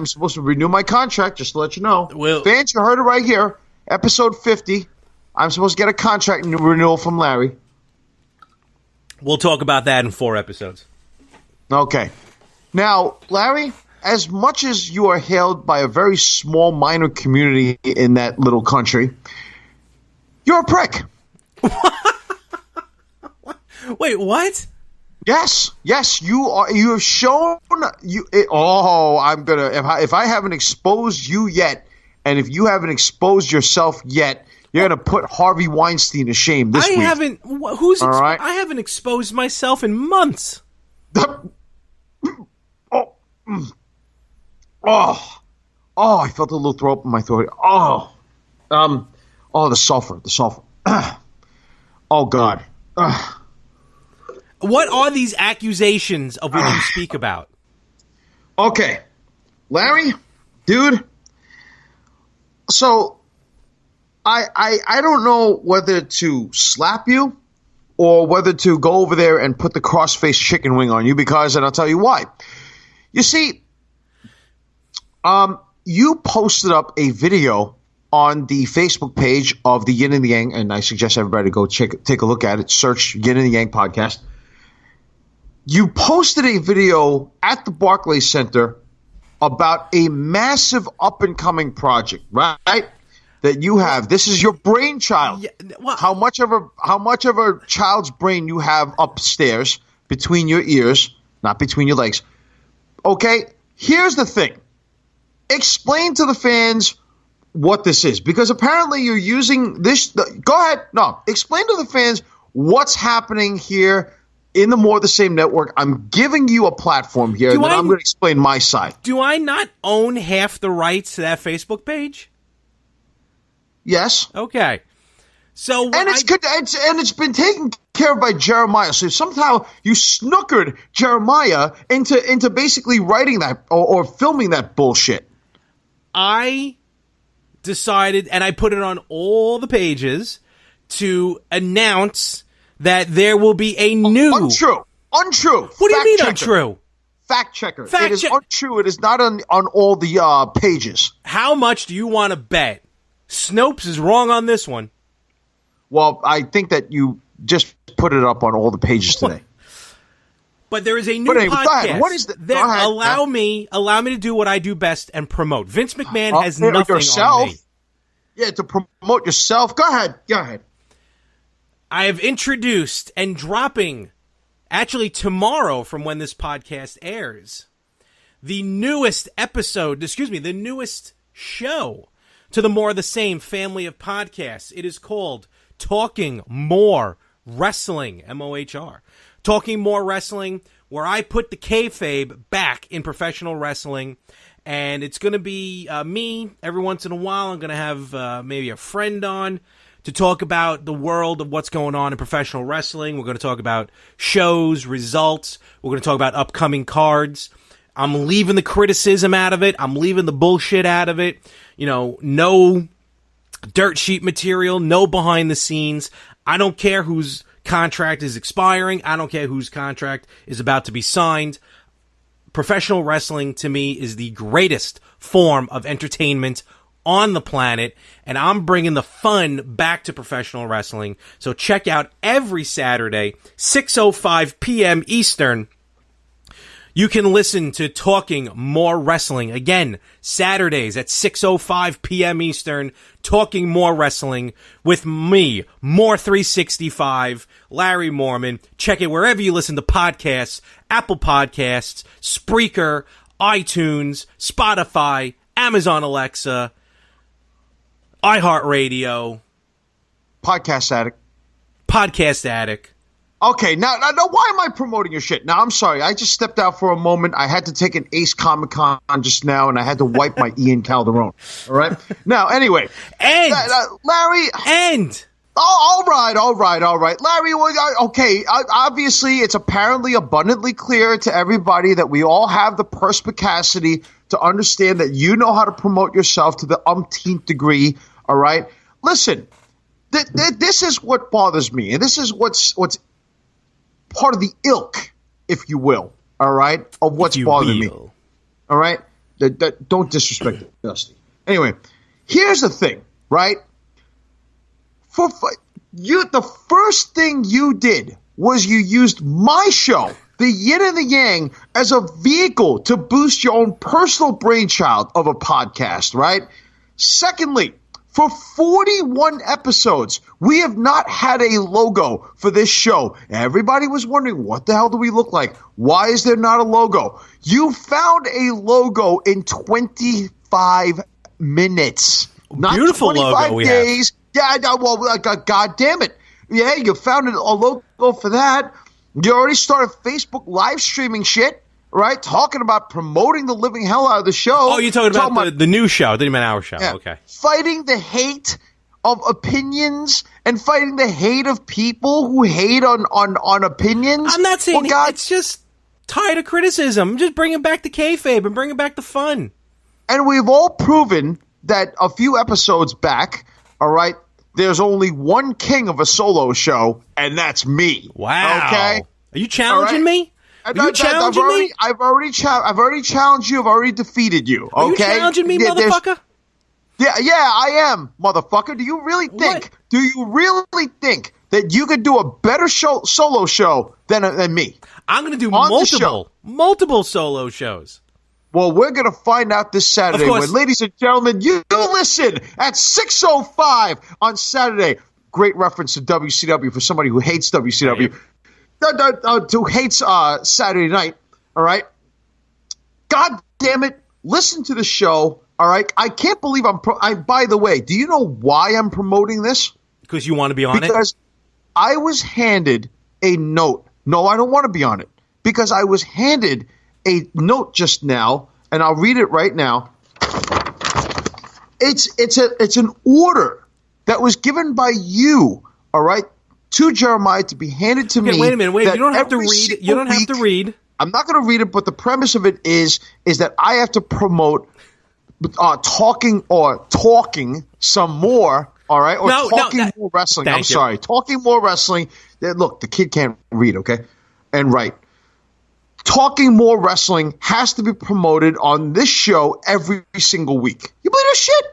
supposed to renew my contract. Just to let you know, fans, you heard it right here. Episode 50. I'm supposed to get a contract renewal from Larry. We'll talk about that in 4 episodes. Okay. Now, Larry, as much as you are hailed by a very small, minor community in that little country, you're a prick. Wait, what? Yes, you are. You have shown you. If I haven't exposed you yet, and if you haven't exposed yourself yet, you're gonna put Harvey Weinstein to shame this week. I haven't. I haven't exposed myself in months. I felt a little throw up in my throat. The sulfur. Oh God. What are these accusations of what you speak about? Okay, Larry, dude. So, I don't know whether to slap you or whether to go over there and put the cross-faced chicken wing on you and I'll tell you why. You see, you posted up a video on the Facebook page of the Yin and the Yang, and I suggest everybody to go take a look at it. Search Yin and the Yang podcast. You posted a video at the Barclays Center about a massive up-and-coming project, right? That you have. This is your brainchild. Yeah, well, how much of a child's brain you have upstairs between your ears, not between your legs. Okay, here's the thing. Explain to the fans what this is, because apparently you're using this. Go ahead. No, explain to the fans what's happening here in the More the Same network. I'm giving you a platform here, and then I'm going to explain my side. Do I not own half the rights to that Facebook page? Yes. Okay. So it's been taken care of by Jeremiah. So somehow you snookered Jeremiah into basically writing that or filming that bullshit. I decided, and I put it on all the pages, to announce that there will be a new... Untrue. What do you mean untrue? Fact checker. It is untrue. It is not on all the pages. How much do you want to bet Snopes is wrong on this one? Well, I think that you just put it up on all the pages today. But there is a new podcast. What is that? Allow me to do what I do best and promote. Vince McMahon has nothing on me. Yeah, to promote yourself. Go ahead. I have introduced and dropping, actually tomorrow from when this podcast airs, the newest show to the More of the Same family of podcasts. It is called Talking More Wrestling, MOHR. Talking More Wrestling, where I put the kayfabe back in professional wrestling. And it's going to be me. Every once in a while, I'm going to have maybe a friend on to talk about the world of what's going on in professional wrestling. We're going to talk about shows, results. We're going to talk about upcoming cards. I'm leaving the criticism out of it. I'm leaving the bullshit out of it. No dirt sheet material, no behind the scenes. I don't care whose contract is expiring. I don't care whose contract is about to be signed. Professional wrestling, to me, is the greatest form of entertainment on the planet, and I'm bringing the fun back to professional wrestling. So check out every Saturday, 6:05 p.m. Eastern. You can listen to Talking More Wrestling. Again, Saturdays at 6:05 p.m. Eastern. Talking More Wrestling with me, More365, Larry Mormon. Check it wherever you listen to podcasts. Apple Podcasts, Spreaker, iTunes, Spotify, Amazon Alexa, iHeartRadio. Podcast Addict. Podcast Addict. Okay, now, why am I promoting your shit? Now, I'm sorry. I just stepped out for a moment. I had to take an Ace Comic-Con just now, and I had to wipe my Ian Calderon. All right? Now, anyway. And Larry. And. Oh, all right. Larry, okay, obviously, it's apparently abundantly clear to everybody that we all have the perspicacity to understand that you know how to promote yourself to the umpteenth degree, all right? Listen, this is what bothers me, and this is what's part of the ilk, if you will, all right, of what's bothering me, all right? Don't disrespect it, Dusty. Anyway, here's the thing, right? The first thing you did was you used my show, the Yin and the Yang, as a vehicle to boost your own personal brainchild of a podcast, right? Secondly, for 41 episodes, we have not had a logo for this show. Everybody was wondering, what the hell do we look like? Why is there not a logo? You found a logo in 25 minutes. Not beautiful 25 logo days. Yeah, well, God damn it. Yeah, you found a logo for that. You already started Facebook live streaming shit, right? Talking about promoting the living hell out of the show. Oh, you're talking about the new show. I didn't mean our show. Yeah. Okay. Fighting the hate of opinions and fighting the hate of people who hate on opinions. I'm not saying it's just tired of criticism. Just bringing back the kayfabe and bringing back the fun. And we've all proven that a few episodes back, all right, there's only one king of a solo show, and that's me. Wow. Okay? Are you challenging me? Are you challenging me? I've already challenged you. I've already defeated you. Okay? Are you challenging me, motherfucker? Yeah, I am, motherfucker. Do you really think that you could do a better solo show than me? I'm going to do multiple solo shows. Well, we're going to find out this Saturday. When, ladies and gentlemen, you listen at 6:05 on Saturday. Great reference to WCW for somebody who hates WCW. Who hates Saturday night, all right? God damn it. Listen to the show, all right? I can't believe by the way, do you know why I'm promoting this? Because you want to be on it? Because I was handed a note. No, I don't want to be on it. Because I was handed a note just now, and I'll read it right now. It's an order that was given by you, all right, to Jeremiah to be handed to me. Wait a minute. You don't have to read. You don't have to read. I'm not going to read it, but the premise of it is that I have to promote talking some more, all right, or talking more wrestling. I'm sorry, talking more wrestling. Look, the kid can't read, okay, and write. Talking More Wrestling has to be promoted on this show every single week. You believe this shit?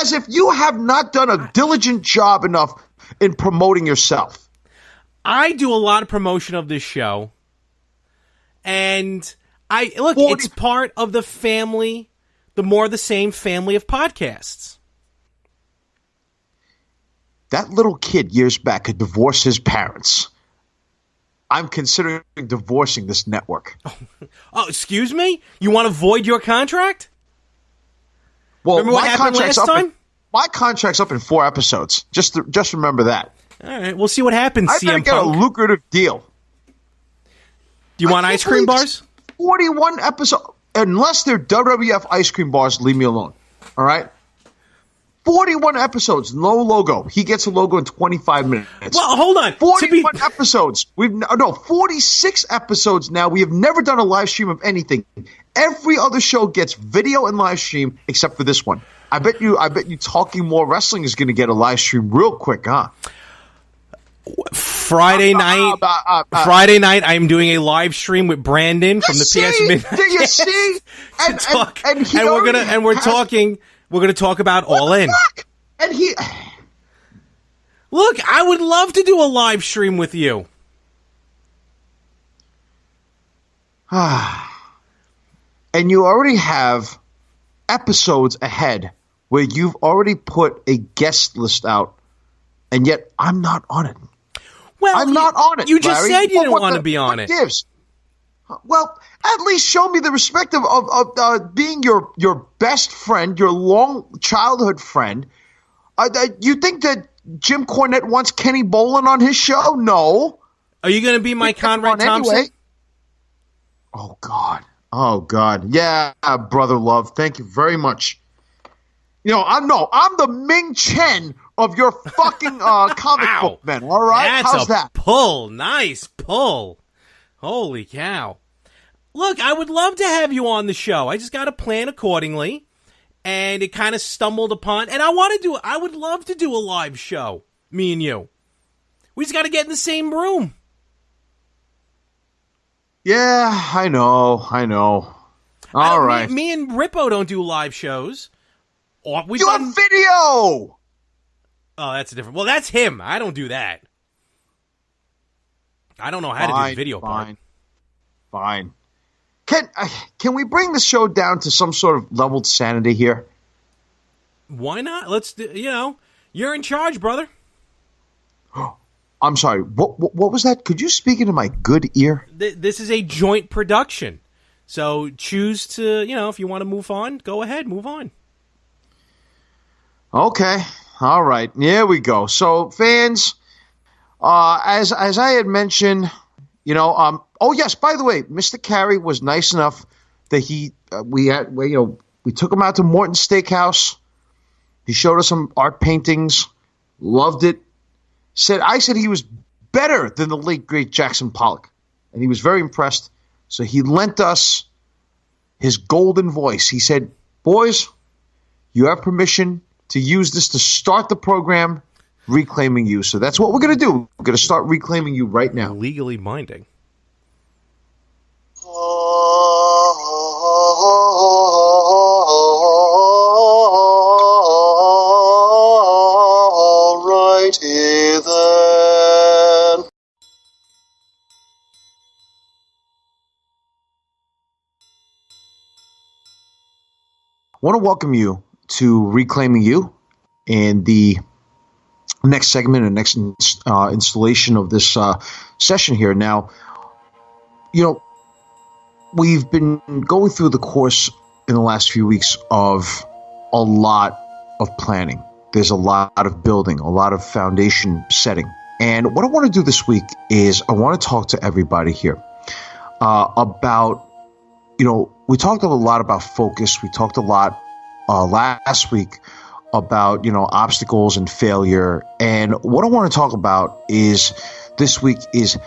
As if you have not done a diligent job enough in promoting yourself. I do a lot of promotion of this show. And it's part of the family, the more the same family of podcasts. That little kid years back could divorce his parents. I'm considering divorcing this network. Oh, excuse me? You want to void your contract? Well, remember what happened last time? My contract's up in 4 episodes. Just remember that. All right, we'll see what happens, CM Punk. I get a lucrative deal. Do you want ice cream bars? 41 episodes. Unless they're WWF ice cream bars, leave me alone. All right? 41 episodes, no logo. He gets a logo in 25 minutes. Well, hold on. 41 episodes. 46 episodes now. We have never done a live stream of anything. Every other show gets video and live stream except for this one. I bet you Talking More Wrestling is going to get a live stream real quick, huh? Friday night, I'm doing a live stream with Brandon from the PS Midnight. Do you see? We're gonna talk about All In. And look, I would love to do a live stream with you. And you already have episodes ahead where you've already put a guest list out, and yet I'm not on it. Well, I'm not on it. You just Larry. said you didn't want to be on it. Gives? Well, at least show me the respect of being your best friend, your long childhood friend. You think that Jim Cornette wants Kenny Bolin on his show? No. Are you going to be my Conrad Thompson? Anyway. Oh, God. Yeah, brother love. Thank you very much. I'm the Ming Chen of your fucking comic book men, all right? How's that? Pull. Nice pull. Holy cow. Look, I would love to have you on the show. I just got to plan accordingly. And it kind of stumbled upon. And I would love to do a live show. Me and you. We just got to get in the same room. Yeah, I know. All right. Me and Rippo don't do live shows. Have video! Oh, that's different. Well, that's him. I don't do that. I don't know how to do the video part. Fine. Can we bring the show down to some sort of leveled sanity here? Why not? Let's do, you're in charge, brother. I'm sorry. What was that? Could you speak into my good ear? This is a joint production. So choose to, if you want to move on, go ahead, move on. Okay. All right. Here we go. So we as I had mentioned, oh yes, by the way, Mr. Carey was nice enough that we took him out to Morton's Steakhouse. He showed us some art paintings, loved it. I said he was better than the late great Jackson Pollock, and he was very impressed. So he lent us his golden voice. He said, "Boys, you have permission to use this to start the program, Reclaiming You." So that's what we're going to do. We're going to start reclaiming you right now. Legally binding. Alrighty then. I want to welcome you to Reclaiming You and the next segment and next installation of this session here. Now, we've been going through the course in the last few weeks of a lot of planning. There's a lot of building, a lot of foundation setting. And what I want to do this week is I want to talk to everybody here about, we talked a lot about focus. We talked a lot last week about, obstacles and failure. And what I want to talk about is this week is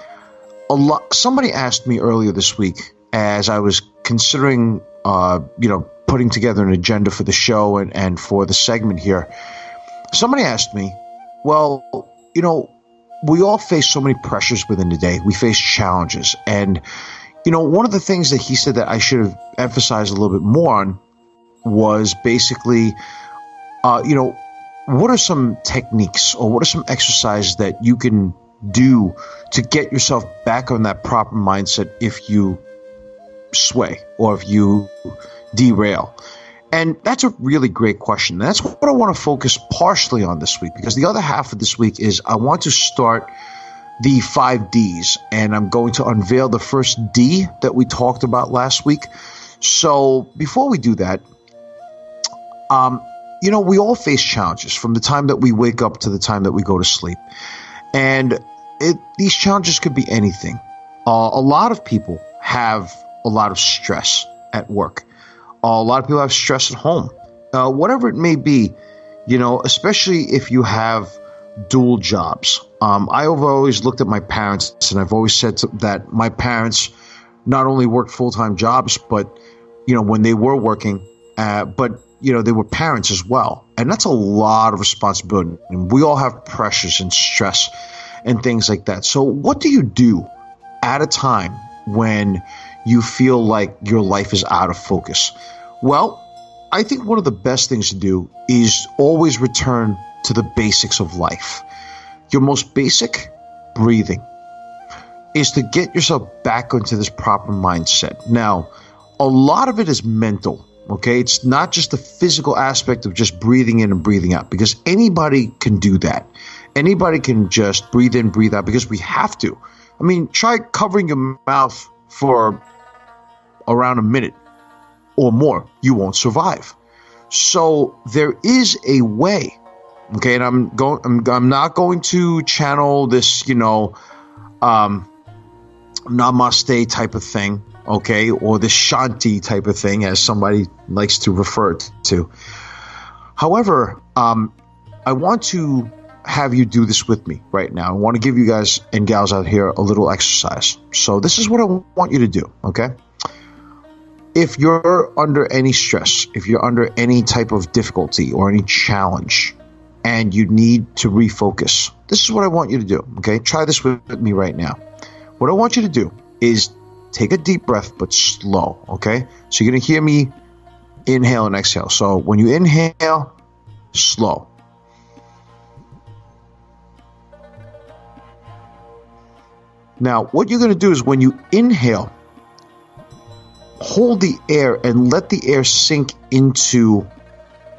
a lot. Somebody asked me earlier this week as I was considering, putting together an agenda for the show and for the segment here. Somebody asked me, well, we all face so many pressures within the day. We face challenges. And, one of the things that he said that I should have emphasized a little bit more on was basically, what are some techniques or what are some exercises that you can do to get yourself back on that proper mindset if you sway or if you derail? And that's a really great question. That's what I want to focus partially on this week, because the other half of this week is I want to start the 5 Ds, and I'm going to unveil the first D that we talked about last week. So before we do that, we all face challenges from the time that we wake up to the time that we go to sleep. And these challenges could be anything. A lot of people have a lot of stress at work. A lot of people have stress at home. Whatever it may be, especially if you have dual jobs. I've always looked at my parents, and I've always said that my parents not only worked full-time jobs, but, when they were working, but they were parents as well. And that's a lot of responsibility. And we all have pressures and stress and things like that. So what do you do at a time when you feel like your life is out of focus? Well, I think one of the best things to do is always return to the basics of life. Your most basic, breathing. is to get yourself back into this proper mindset. Now, a lot of it is mental, okay? It's not just the physical aspect of just breathing in and breathing out, because anybody can do that. Anybody can just breathe in, breathe out, because we have to. I mean, try covering your mouth for around a minute or more. You won't survive. So there is a way, okay? And I'm not going to channel this, namaste type of thing, okay, or the shanti type of thing, as somebody likes to refer to. However, I want to have you do this with me right now. I want to give you guys and gals out here a little exercise. So this is what I want you to do, okay? If you're under any stress, if you're under any type of difficulty or any challenge, and you need to refocus, this is what I want you to do, okay? Try this with me right now. What I want you to do is take a deep breath, but slow, okay? So you're going to hear me inhale and exhale. So when you inhale, slow. Now, what you're going to do is when you inhale, hold the air and let the air sink into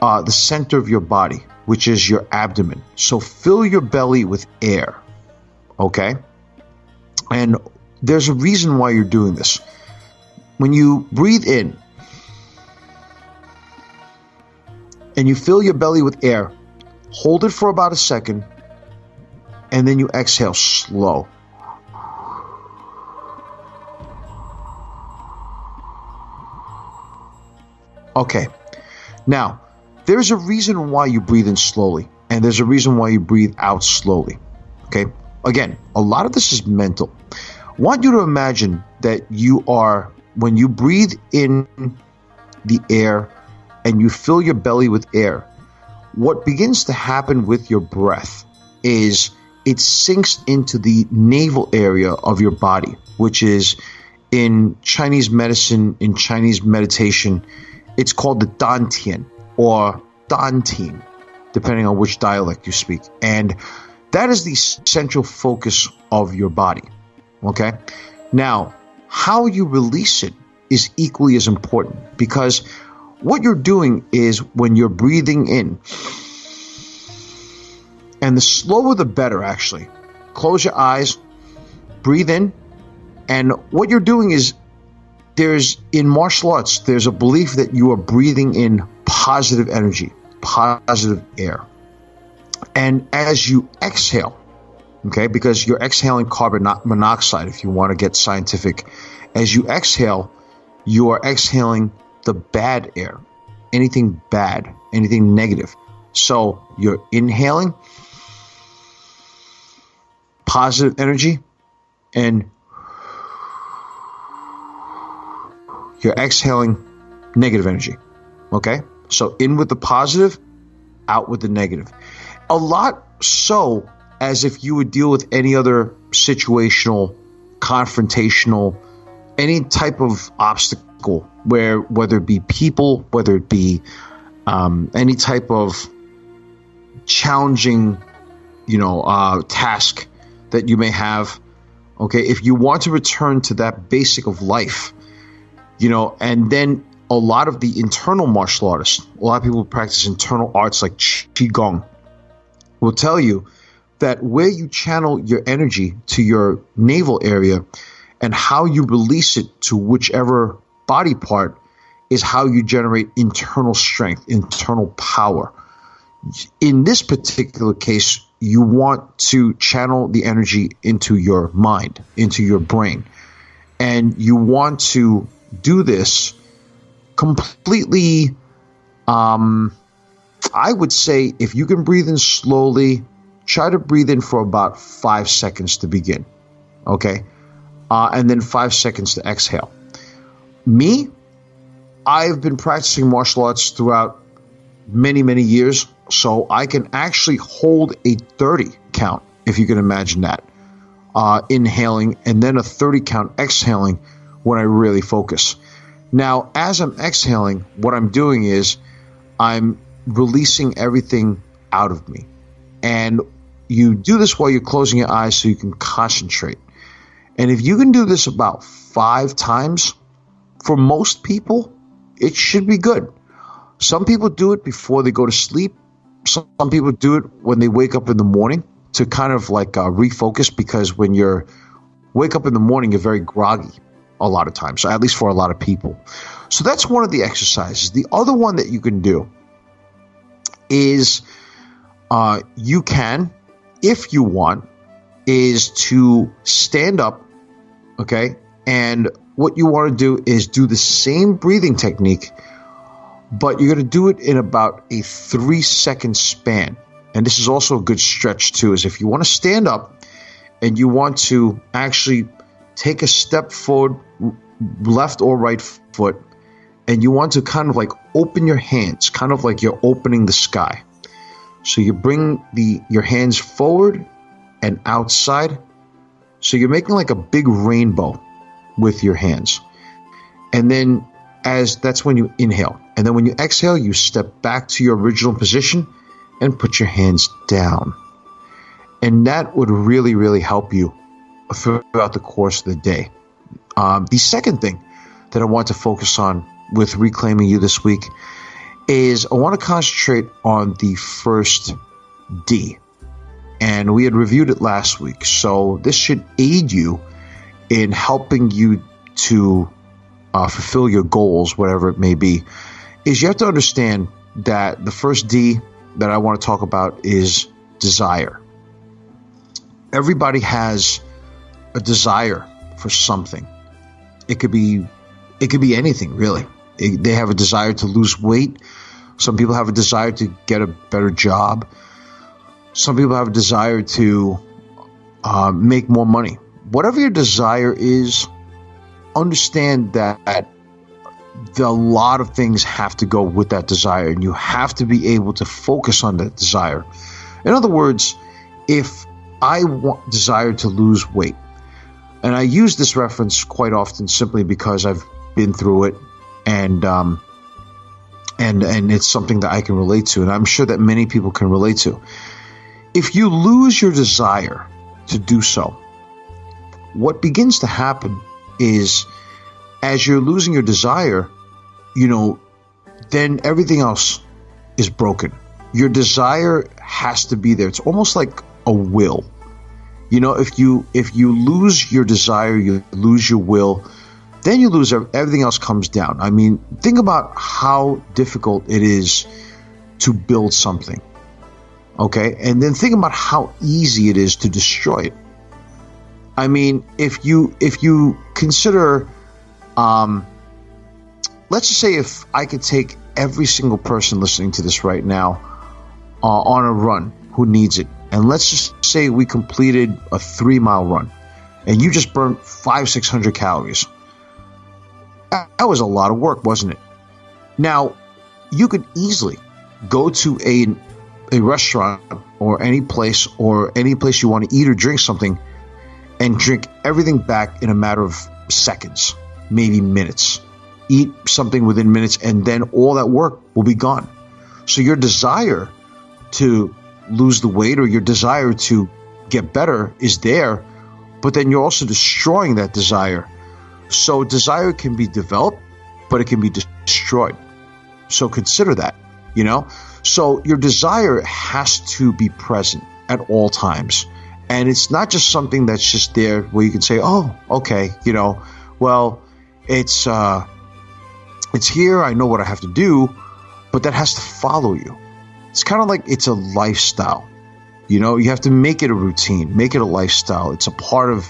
the center of your body, which is your abdomen. So fill your belly with air, okay? And there's a reason why you're doing this. When you breathe in and you fill your belly with air, hold it for about a second, and then you exhale slow. Okay, now, there's a reason why you breathe in slowly, and there's a reason why you breathe out slowly, okay? Again, a lot of this is mental. I want you to imagine that when you breathe in the air and you fill your belly with air, what begins to happen with your breath is it sinks into the navel area of your body, which is in Chinese medicine, in Chinese meditation, it's called the dantian or dantian, depending on which dialect you speak. And that is the central focus of your body, okay? Now, how you release it is equally as important, because what you're doing is when you're breathing in, and the slower the better, actually. Close your eyes, breathe in, and what you're doing is in martial arts, there's a belief that you are breathing in positive energy, positive air. And as you exhale, okay, because you're exhaling carbon monoxide, if you want to get scientific, as you exhale, you are exhaling the bad air, anything bad, anything negative. So you're inhaling positive energy, and you're exhaling negative energy, okay? So in with the positive, out with the negative. A lot so as if you would deal with any other situational, confrontational, any type of obstacle, whether it be people, whether it be any type of challenging, task that you may have, okay? If you want to return to that basic of life, and then a lot of the internal martial artists, a lot of people who practice internal arts like Qigong, will tell you that where you channel your energy to your navel area and how you release it to whichever body part is how you generate internal strength, internal power. In this particular case, you want to channel the energy into your mind, into your brain, and you want to do this completely. I would say if you can breathe in slowly, try to breathe in for about 5 seconds to begin, okay? And then 5 seconds to exhale. Me, I've been practicing martial arts throughout many, many years, so I can actually hold a 30 count, if you can imagine that, inhaling, and then a 30 count exhaling when I really focus. Now, as I'm exhaling, what I'm doing is I'm releasing everything out of me. And you do this while you're closing your eyes so you can concentrate. And if you can do this about 5 times, for most people, it should be good. Some people do it before they go to sleep. Some people do it when they wake up in the morning to kind of like refocus, because when you wake up in the morning, you're very groggy a lot of times, at least for a lot of people. So that's one of the exercises. The other one that you can do is you can, if you want, is to stand up, okay? And what you want to do is do the same breathing technique, but you're going to do it in about a 3-second span. And this is also a good stretch too, is if you want to stand up and you want to actually take a step forward, left or right foot, and you want to kind of like open your hands, kind of like you're opening the sky. So you bring your hands forward and outside. So you're making like a big rainbow with your hands. And then that's when you inhale. And then when you exhale, you step back to your original position and put your hands down. And that would really, really help you throughout the course of the day. The second thing that I want to focus on with Reclaiming You this week is I want to concentrate on the first D. And we had reviewed it last week. So this should aid you in helping you to fulfill your goals, whatever it may be. Is you have to understand that the first D that I want to talk about is desire. Everybody has a desire for something. It could be anything, really. They have a desire to lose weight. Some people have a desire to get a better job. Some people have a desire to make more money. Whatever your desire is, understand that a lot of things have to go with that desire, and you have to be able to focus on that desire. In other words, if I desire to lose weight, and I use this reference quite often simply because I've been through it, and it's something that I can relate to, and I'm sure that many people can relate to. If you lose your desire to do so, what begins to happen is, as you're losing your desire, then everything else is broken. Your desire has to be there. It's almost like a will. If you lose your desire, you lose your will, then you lose everything else comes down. I mean, think about how difficult it is to build something. Okay? And then think about how easy it is to destroy it. I mean, if you consider, let's just say if I could take every single person listening to this right now on a run who needs it, and let's just say we completed a 3-mile run, and you just burnt 500-600 calories. That was a lot of work, wasn't it? Now, you could easily go to a restaurant or any place you want to eat or drink something and drink everything back in a matter of seconds, maybe minutes. Eat something within minutes, and then all that work will be gone. So your desire to lose the weight or your desire to get better is there, but then you're also destroying that desire. So desire can be developed, but it can be destroyed. So consider that, So your desire has to be present at all times. And it's not just something that's just there where you can say, oh, okay, well, it's here, I know what I have to do, but that has to follow you. It's kind of like it's a lifestyle. You have to make it a routine, make it a lifestyle. It's a part of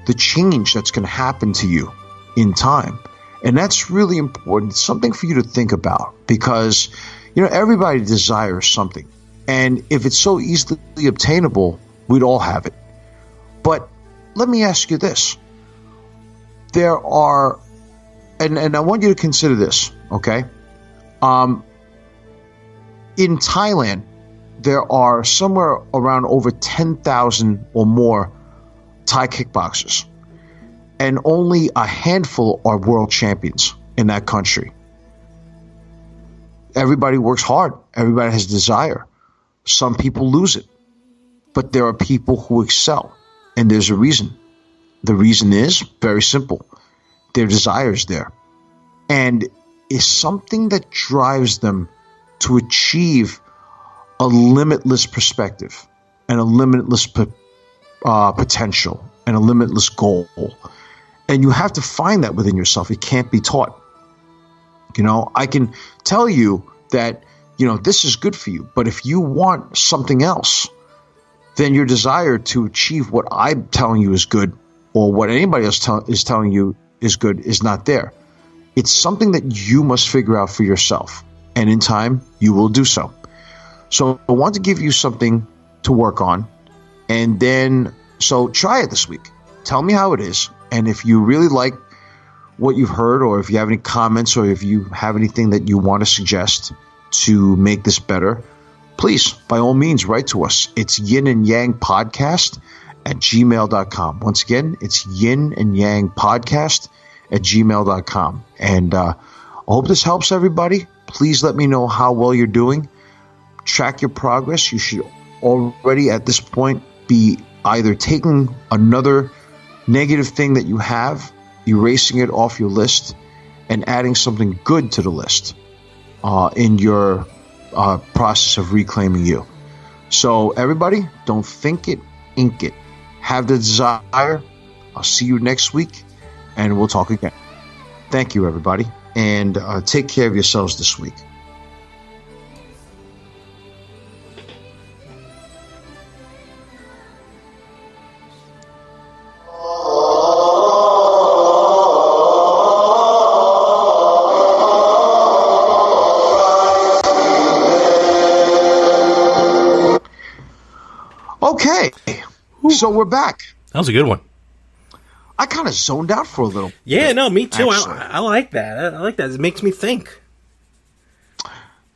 the change that's going to happen to you in time. And that's really important. It's something for you to think about because, everybody desires something. And if it's so easily obtainable, we'd all have it. But let me ask you this. There are, and I want you to consider this, okay? In Thailand, there are somewhere around over 10,000 or more Thai kickboxers. And only a handful are world champions in that country. Everybody works hard. Everybody has desire. Some people lose it. But there are people who excel. And there's a reason. The reason is very simple. Their desire is there. And is something that drives them to achieve a limitless perspective and a limitless potential and a limitless goal. And you have to find that within yourself. It can't be taught. I can tell you that, this is good for you. But if you want something else, then your desire to achieve what I'm telling you is good or what anybody else is telling you is good is not there. It's something that you must figure out for yourself. And in time, you will do so. So I want to give you something to work on. And then, so try it this week. Tell me how it is. And if you really like what you've heard, or if you have any comments, or if you have anything that you want to suggest to make this better, please, by all means, write to us. It's yinandyangpodcast at gmail.com. Once again, it's yinandyangpodcast at gmail.com. And I hope this helps everybody. Please let me know how well you're doing. Track your progress. You should already at this point be either taking another negative thing that you have, erasing it off your list, and adding something good to the list in your process of reclaiming you. So everybody, don't think it, ink it. Have the desire. I'll see you next week, and we'll talk again. Thank you, everybody, and take care of yourselves this week. Okay, so we're back. That was a good one. I kind of zoned out for a little Yeah, bit, no, me too. actually. I like that. I like that. It makes me think.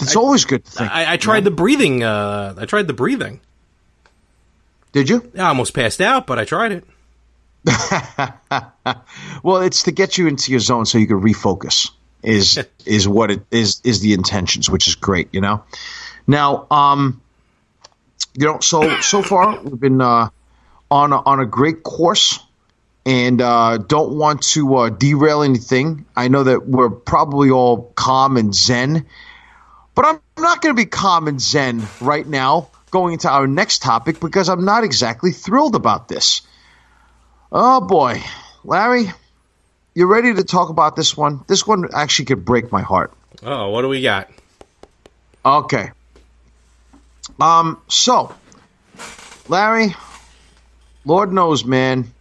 It's always good to think. I tried the breathing. I tried the breathing. Did you? I almost passed out, but I tried it. Well, it's to get you into your zone so you can refocus. Is what it is the intentions, which is great. Now, so far we've been on a great course, and don't want to derail anything. I know that we're probably all calm and zen, but I'm not going to be calm and zen right now going into our next topic because I'm not exactly thrilled about this. Oh boy, Larry, you ready to talk about this one? This one actually could break my heart. Oh, what do we got? Okay. So, Larry, Lord knows, man,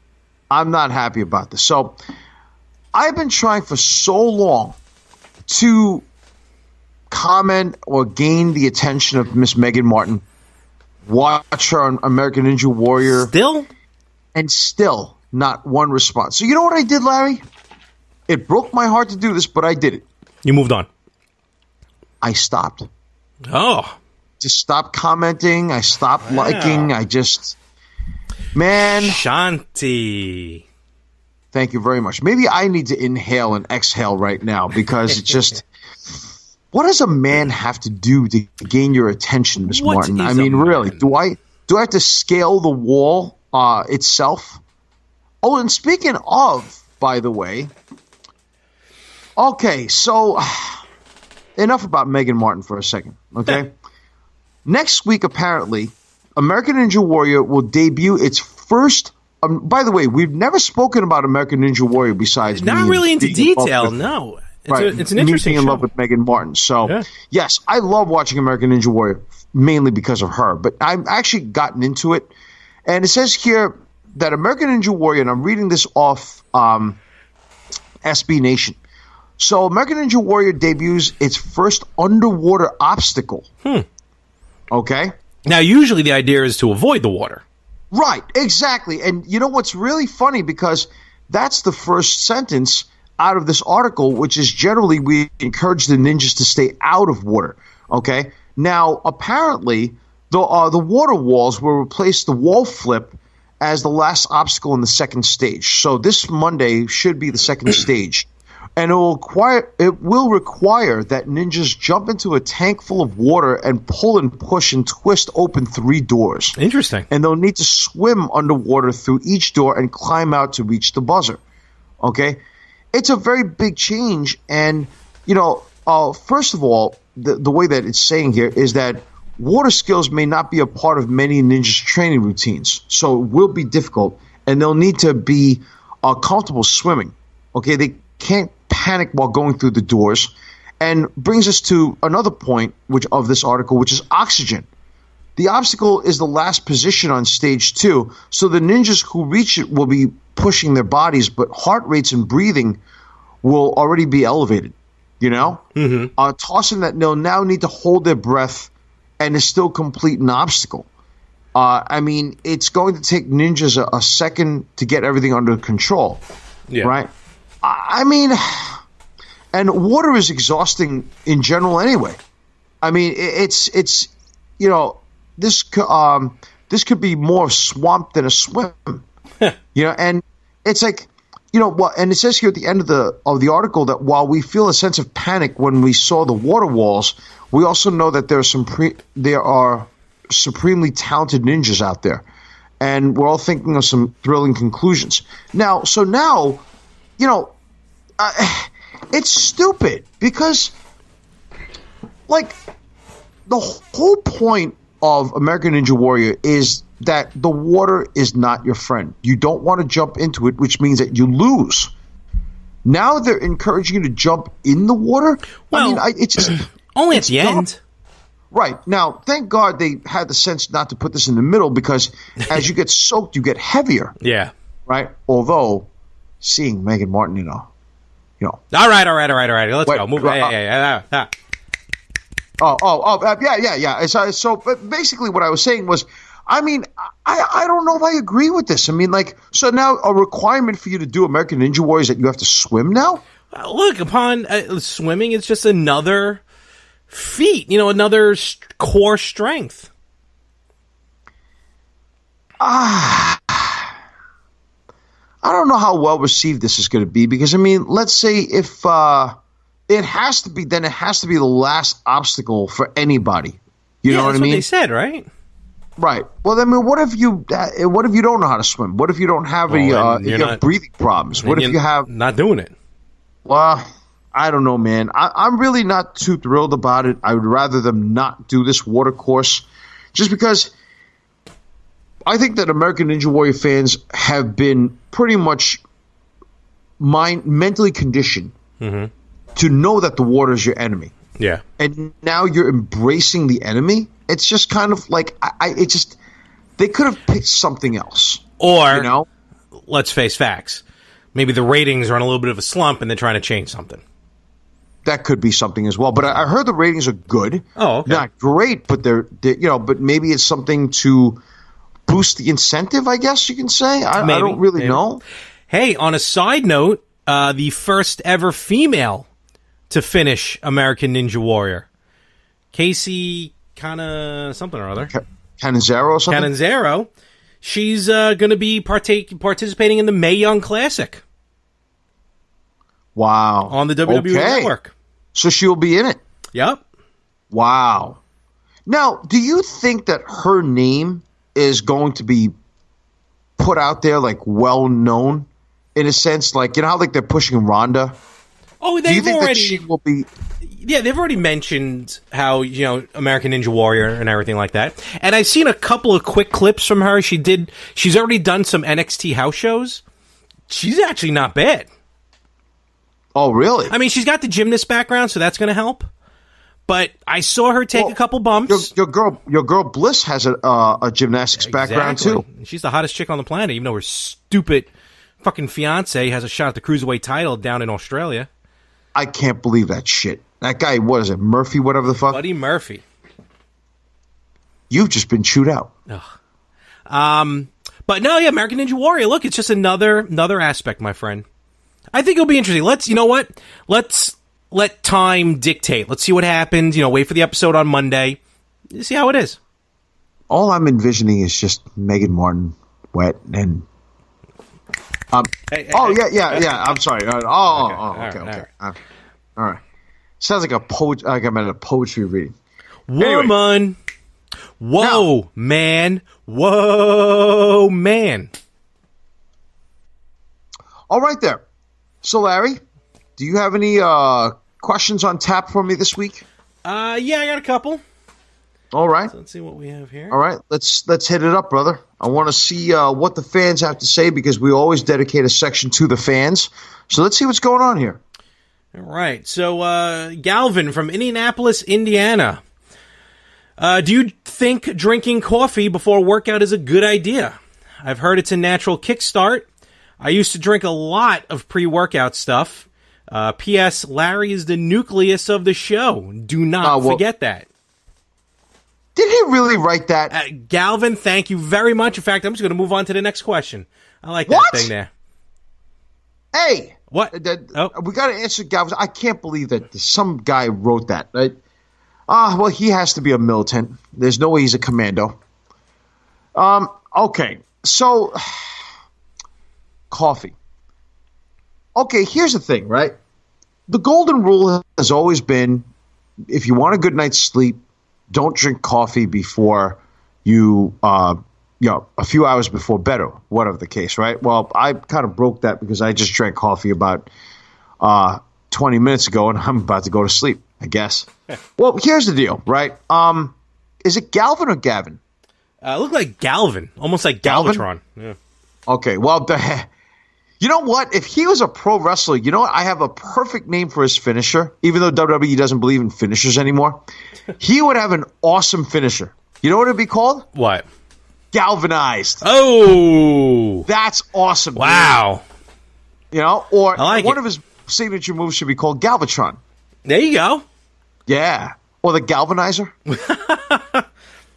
I'm not happy about this. So, I've been trying for so long to comment or gain the attention of Miss Megan Martin, watch her on American Ninja Warrior. Still? And still not one response. So, you know what I did, Larry? It broke my heart to do this, but I did it. You moved on. I stopped. Oh. Just stopped commenting. I stopped liking. I just, man. Shanti. Thank you very much. Maybe I need to inhale and exhale right now because it's just, what does a man have to do to gain your attention, Miss Martin? I mean, really, do I have to scale the wall itself? Oh, and speaking of, by the way, okay, so enough about Megan Martin for a second, okay? Next week, apparently, American Ninja Warrior will debut its first. By the way, we've never spoken about American Ninja Warrior besides not me really into detail. With, no, it's an me interesting being in show. love with Megan Martin. So yes, I love watching American Ninja Warrior mainly because of her. But I've actually gotten into it, and it says here that American Ninja Warrior, and I'm reading this off SB Nation. So American Ninja Warrior debuts its first underwater obstacle. Okay. Now, usually the idea is to avoid the water. Right, exactly. And you know what's really funny, because that's the first sentence out of this article, which is generally we encourage the ninjas to stay out of water. Okay. Now, apparently, the water walls will replace the wall flip as the last obstacle in the second stage. So this Monday should be the second stage, And it will require that ninjas jump into a tank full of water and pull and push and twist open 3 doors. Interesting. And they'll need to swim underwater through each door and climb out to reach the buzzer. Okay? It's a very big change. And, first of all, the way that it's saying here is that water skills may not be a part of many ninjas' training routines. So it will be difficult. And they'll need to be comfortable swimming. Okay? They can't panic while going through the doors, and brings us to another point of this article, which is oxygen. The obstacle is the last position on stage 2, so the ninjas who reach it will be pushing their bodies, but heart rates and breathing will already be elevated. Tossing that they'll now need to hold their breath and is still complete an obstacle. It's going to take ninjas a second to get everything under control, right? And water is exhausting in general anyway. It's this could be more swamp than a swim. And it's like, and it says here at the end of the article that while we feel a sense of panic when we saw the water walls, we also know that there are supremely talented ninjas out there, and we're all thinking of some thrilling conclusions. Now, it's stupid because, like, the whole point of American Ninja Warrior is that the water is not your friend. You don't want to jump into it, which means that you lose. Now they're encouraging you to jump in the water. Well, it's just only at the end. Right. Now, thank God they had the sense not to put this in the middle, because as you get soaked, you get heavier. Yeah. Right? Although, seeing Megan Martin, All right. Let's go. Move. Yeah. Yeah. So, but basically what I was saying was, I don't know if I agree with this. So now a requirement for you to do American Ninja Warrior is that you have to swim now? Look, upon swimming, it's just another feat, another core strength. I don't know how well received this is going to be, because let's say if it has to be, then it has to be the last obstacle for anybody. You know what I mean? That's what they said, right? Right. Well, what if you don't know how to swim? What if you don't have you have breathing problems? What if you have not doing it? Well, I don't know, man. I'm really not too thrilled about it. I would rather them not do this water course, just because I think that American Ninja Warrior fans have been pretty much mentally conditioned to know that the water is your enemy. Yeah. And now you're embracing the enemy. It's just kind of like they could have picked something else. Or, let's face facts. Maybe the ratings are on a little bit of a slump and they're trying to change something. That could be something as well. But I heard the ratings are good. Oh, okay. Not great, but they're but maybe it's something to boost the incentive, I guess you can say. I don't really know. Hey, on a side note, the first ever female to finish American Ninja Warrior, Casey something or other. Canizero or something? Canizero. She's going to be participating in the Mae Young Classic. Wow. On the WWE Network. So she'll be in it? Yep. Wow. Now, do you think that her name is going to be put out there, like, well known, in a sense, like, how like they're pushing Ronda? Oh, do you think that she will be? Yeah, they've already mentioned how American Ninja Warrior and everything like that. And I've seen a couple of quick clips from her. She's already done some NXT house shows. She's actually not bad. Oh, really? She's got the gymnast background, so that's going to help. But I saw her take a couple bumps. Your girl Bliss has a gymnastics background too. She's the hottest chick on the planet, even though her stupid fucking fiance has a shot at the cruiserweight title down in Australia. I can't believe that shit. That guy, what is it, Murphy, whatever the fuck? Buddy Murphy. You've just been chewed out. Ugh. But no, yeah, American Ninja Warrior. Look, it's just another aspect, my friend. I think it'll be interesting. Let's let time dictate. Let's see what happens. Wait for the episode on Monday. See how it is. All I'm envisioning is just Megan Martin wet and Yeah. I'm sorry. Okay. All right. Sounds like I'm at a poetry reading. Woman. Anyway. Whoa, man. Whoa, man. All right there. So, Larry, do you have any questions on tap for me this week? Yeah, I got a couple. All right. So let's see what we have here. All right, let's hit it up, brother. I want to see what the fans have to say because we always dedicate a section to the fans. So let's see what's going on here. All right. So Galvin from Indianapolis, Indiana. Do you think drinking coffee before a workout is a good idea? I've heard it's a natural kickstart. I used to drink a lot of pre-workout stuff. P.S. Larry is the nucleus of the show. Do not forget that. Did he really write that? Galvin, thank you very much. In fact, I'm just going to move on to the next question. I like that thing there. Hey. What? We got to answer Galvin. I can't believe that some guy wrote that. Right? Well, he has to be a militant. There's no way he's a commando. Okay. So, coffee. Okay, here's the thing, right? The golden rule has always been, if you want a good night's sleep, don't drink coffee before you, a few hours before bed or whatever the case, right? Well, I kind of broke that because I just drank coffee about 20 minutes ago and I'm about to go to sleep, I guess. Well, here's the deal, right? Is it Galvin or Gavin? Look like Galvin, almost like Galvatron. Yeah. Okay, well, you know what? If he was a pro wrestler, you know what? I have a perfect name for his finisher, even though WWE doesn't believe in finishers anymore. He would have an awesome finisher. You know what it'd be called? What? Galvanized. Oh! That's awesome. Wow. Dude. You know, or like one of his signature moves should be called Galvatron. There you go. Yeah. Or the Galvanizer.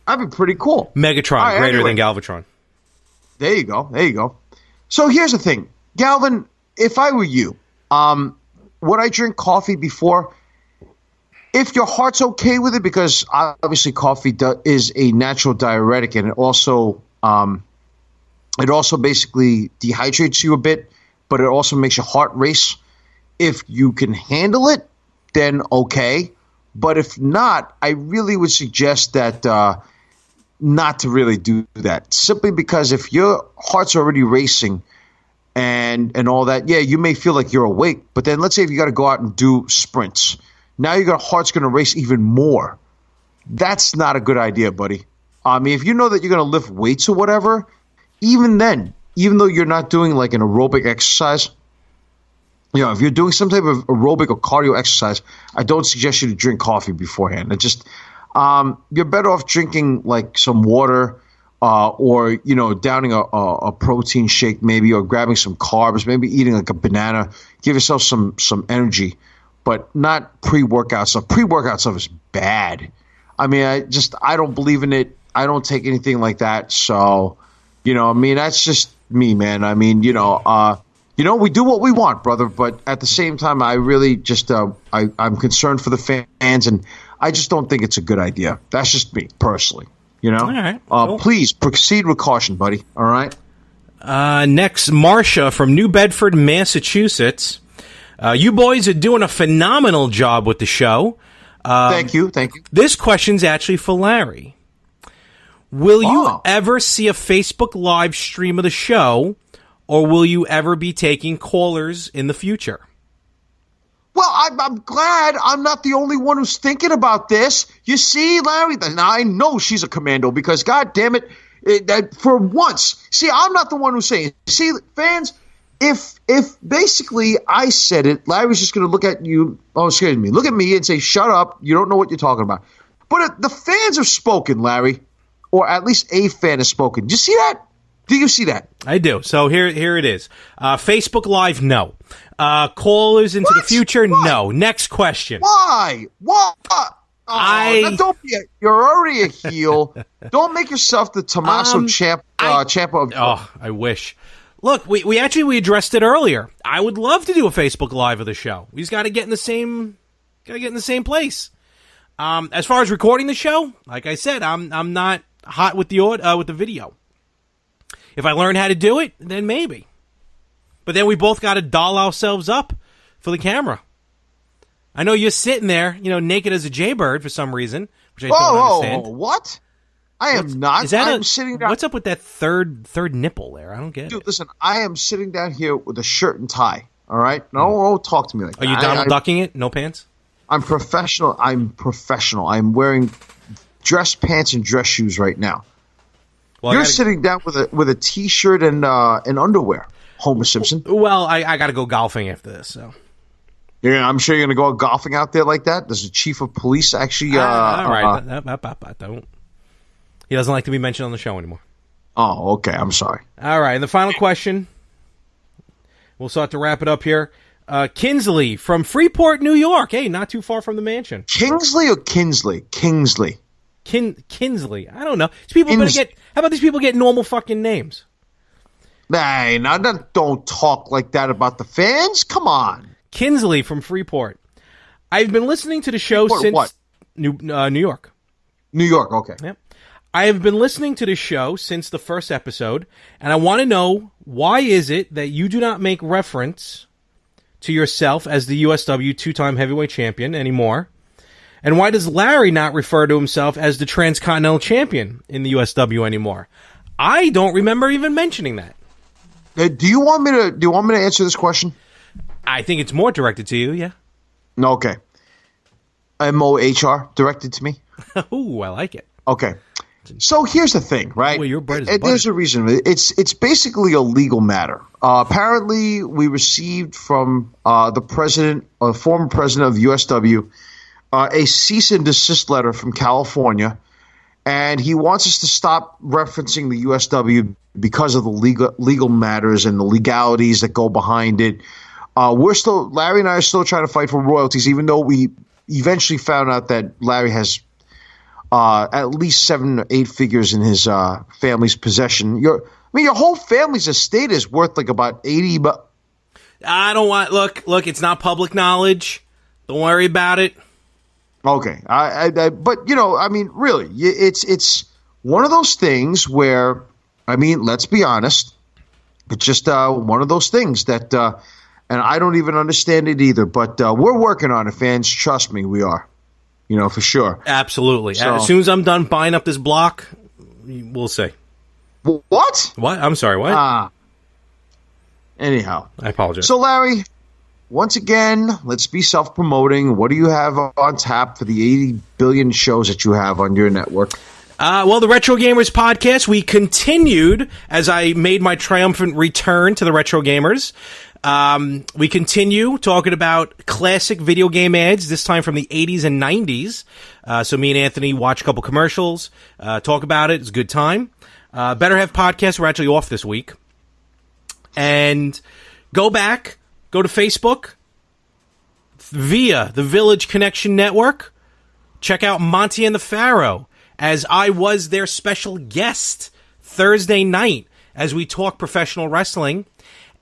That'd be pretty cool. Megatron, greater than Galvatron. There you go. So here's the thing. Galvin, if I were you, would I drink coffee before? If your heart's okay with it, because obviously coffee is a natural diuretic, and it also basically dehydrates you a bit, but it also makes your heart race. If you can handle it, then okay. But if not, I really would suggest that not to really do that. Simply because if your heart's already racing and all that, yeah, you may feel like you're awake. But then let's say if you got to go out and do sprints. Now your heart's going to race even more. That's not a good idea, buddy. I mean, if you know that you're going to lift weights or whatever, even then, even though you're not doing like an aerobic exercise, if you're doing some type of aerobic or cardio exercise, I don't suggest you to drink coffee beforehand. It just you're better off drinking like some water or downing a protein shake maybe, or grabbing some carbs, maybe eating like a banana. Give yourself some energy, but not pre-workout stuff. Pre-workout stuff is bad. I mean, I don't believe in it. I don't take anything like that. So, that's just me, man. I mean, we do what we want, brother. But at the same time, I really just I'm concerned for the fans, and I just don't think it's a good idea. That's just me personally. All right. Cool. Please proceed with caution, buddy. All right. Next, Marcia from New Bedford, Massachusetts. You boys are doing a phenomenal job with the show. Thank you. This question's actually for Larry. Will you ever see a Facebook live stream of the show, or will you ever be taking callers in the future? Well, I'm glad I'm not the only one who's thinking about this. You see, Larry, now I know she's a commando because, God damn it, for once. See, I'm not the one who's saying it. See, fans, if basically I said it, Larry's just going to look at me and say, shut up, you don't know what you're talking about. But if the fans have spoken, Larry, or at least a fan has spoken. Do you see that? Do you see that? I do. So here it is. Facebook Live, no. Callers into the future, no. Next question. Why? What? Don't be you're already a heel. Don't make yourself the Tommaso Ciampa of. Oh, I wish. Look, we addressed it earlier. I would love to do a Facebook Live of the show. We just got to get in the same place. As far as recording the show, like I said, I'm not hot with the video. If I learn how to do it, then maybe. But then we both got to doll ourselves up for the camera. I know you're sitting there, naked as a jaybird for some reason, which I don't understand. Oh, what? I am not. I'm sitting down. What's up with that third nipple there? I don't get it. Dude, listen, I am sitting down here with a shirt and tie, all right? Don't talk to me like that. Are you Donald Ducking it? No pants? I'm professional. I'm wearing dress pants and dress shoes right now. Well, you're sitting down with a T-shirt and underwear, Homer Simpson. Well, I got to go golfing after this, so. Yeah, I'm sure you're going to go golfing out there like that. Does the chief of police actually? All right, don't. He doesn't like to be mentioned on the show anymore. Oh, okay. I'm sorry. All right, and the final question. We'll start to wrap it up here. Kinsley from Freeport, New York. Hey, not too far from the mansion. Kingsley or Kinsley? Kingsley. Kinsley. I don't know. How about these people get normal fucking names? Hey, now don't talk like that about the fans. Come on. Kinsley from Freeport. I've been listening to the show since what? New York. New York, okay. Yep. I have been listening to the show since the first episode, and I want to know, why is it that you do not make reference to yourself as the USW two-time heavyweight champion anymore? And why does Larry not refer to himself as the Transcontinental Champion in the USW anymore? I don't remember even mentioning that. Do you want me to answer this question? I think it's more directed to you, yeah. Okay. MOHR directed to me. Ooh, I like it. Okay. So here's the thing, right? Well, your bread is butter. There's a reason. It's basically a legal matter. Apparently, we received from the former president of USW, a cease and desist letter from California, and he wants us to stop referencing the USW because of the legal matters and the legalities that go behind it. Larry and I are still trying to fight for royalties, even though we eventually found out that Larry has at least 7 or 8 figures in his family's possession. Your whole family's estate is worth like about 80. But I don't want. Look. It's not public knowledge. Don't worry about it. Okay, but really, it's one of those things where, let's be honest, it's just one of those things that, and I don't even understand it either. But we're working on it, fans. Trust me, we are. For sure. Absolutely. So, as soon as I'm done buying up this block, we'll see. What? What? I'm sorry, what? Anyhow. I apologize. So, Larry, once again, let's be self-promoting. What do you have on tap for the 80 billion shows that you have on your network? Well, the Retro Gamers podcast, we continued as I made my triumphant return to the Retro Gamers. We continue talking about classic video game ads, this time from the 80s and 90s. So me and Anthony watch a couple commercials, talk about it. It's a good time. Better Have Podcast, we're actually off this week. And go to Facebook via the Village Connection Network. Check out Monty and the Pharaoh, as I was their special guest Thursday night as we talk professional wrestling.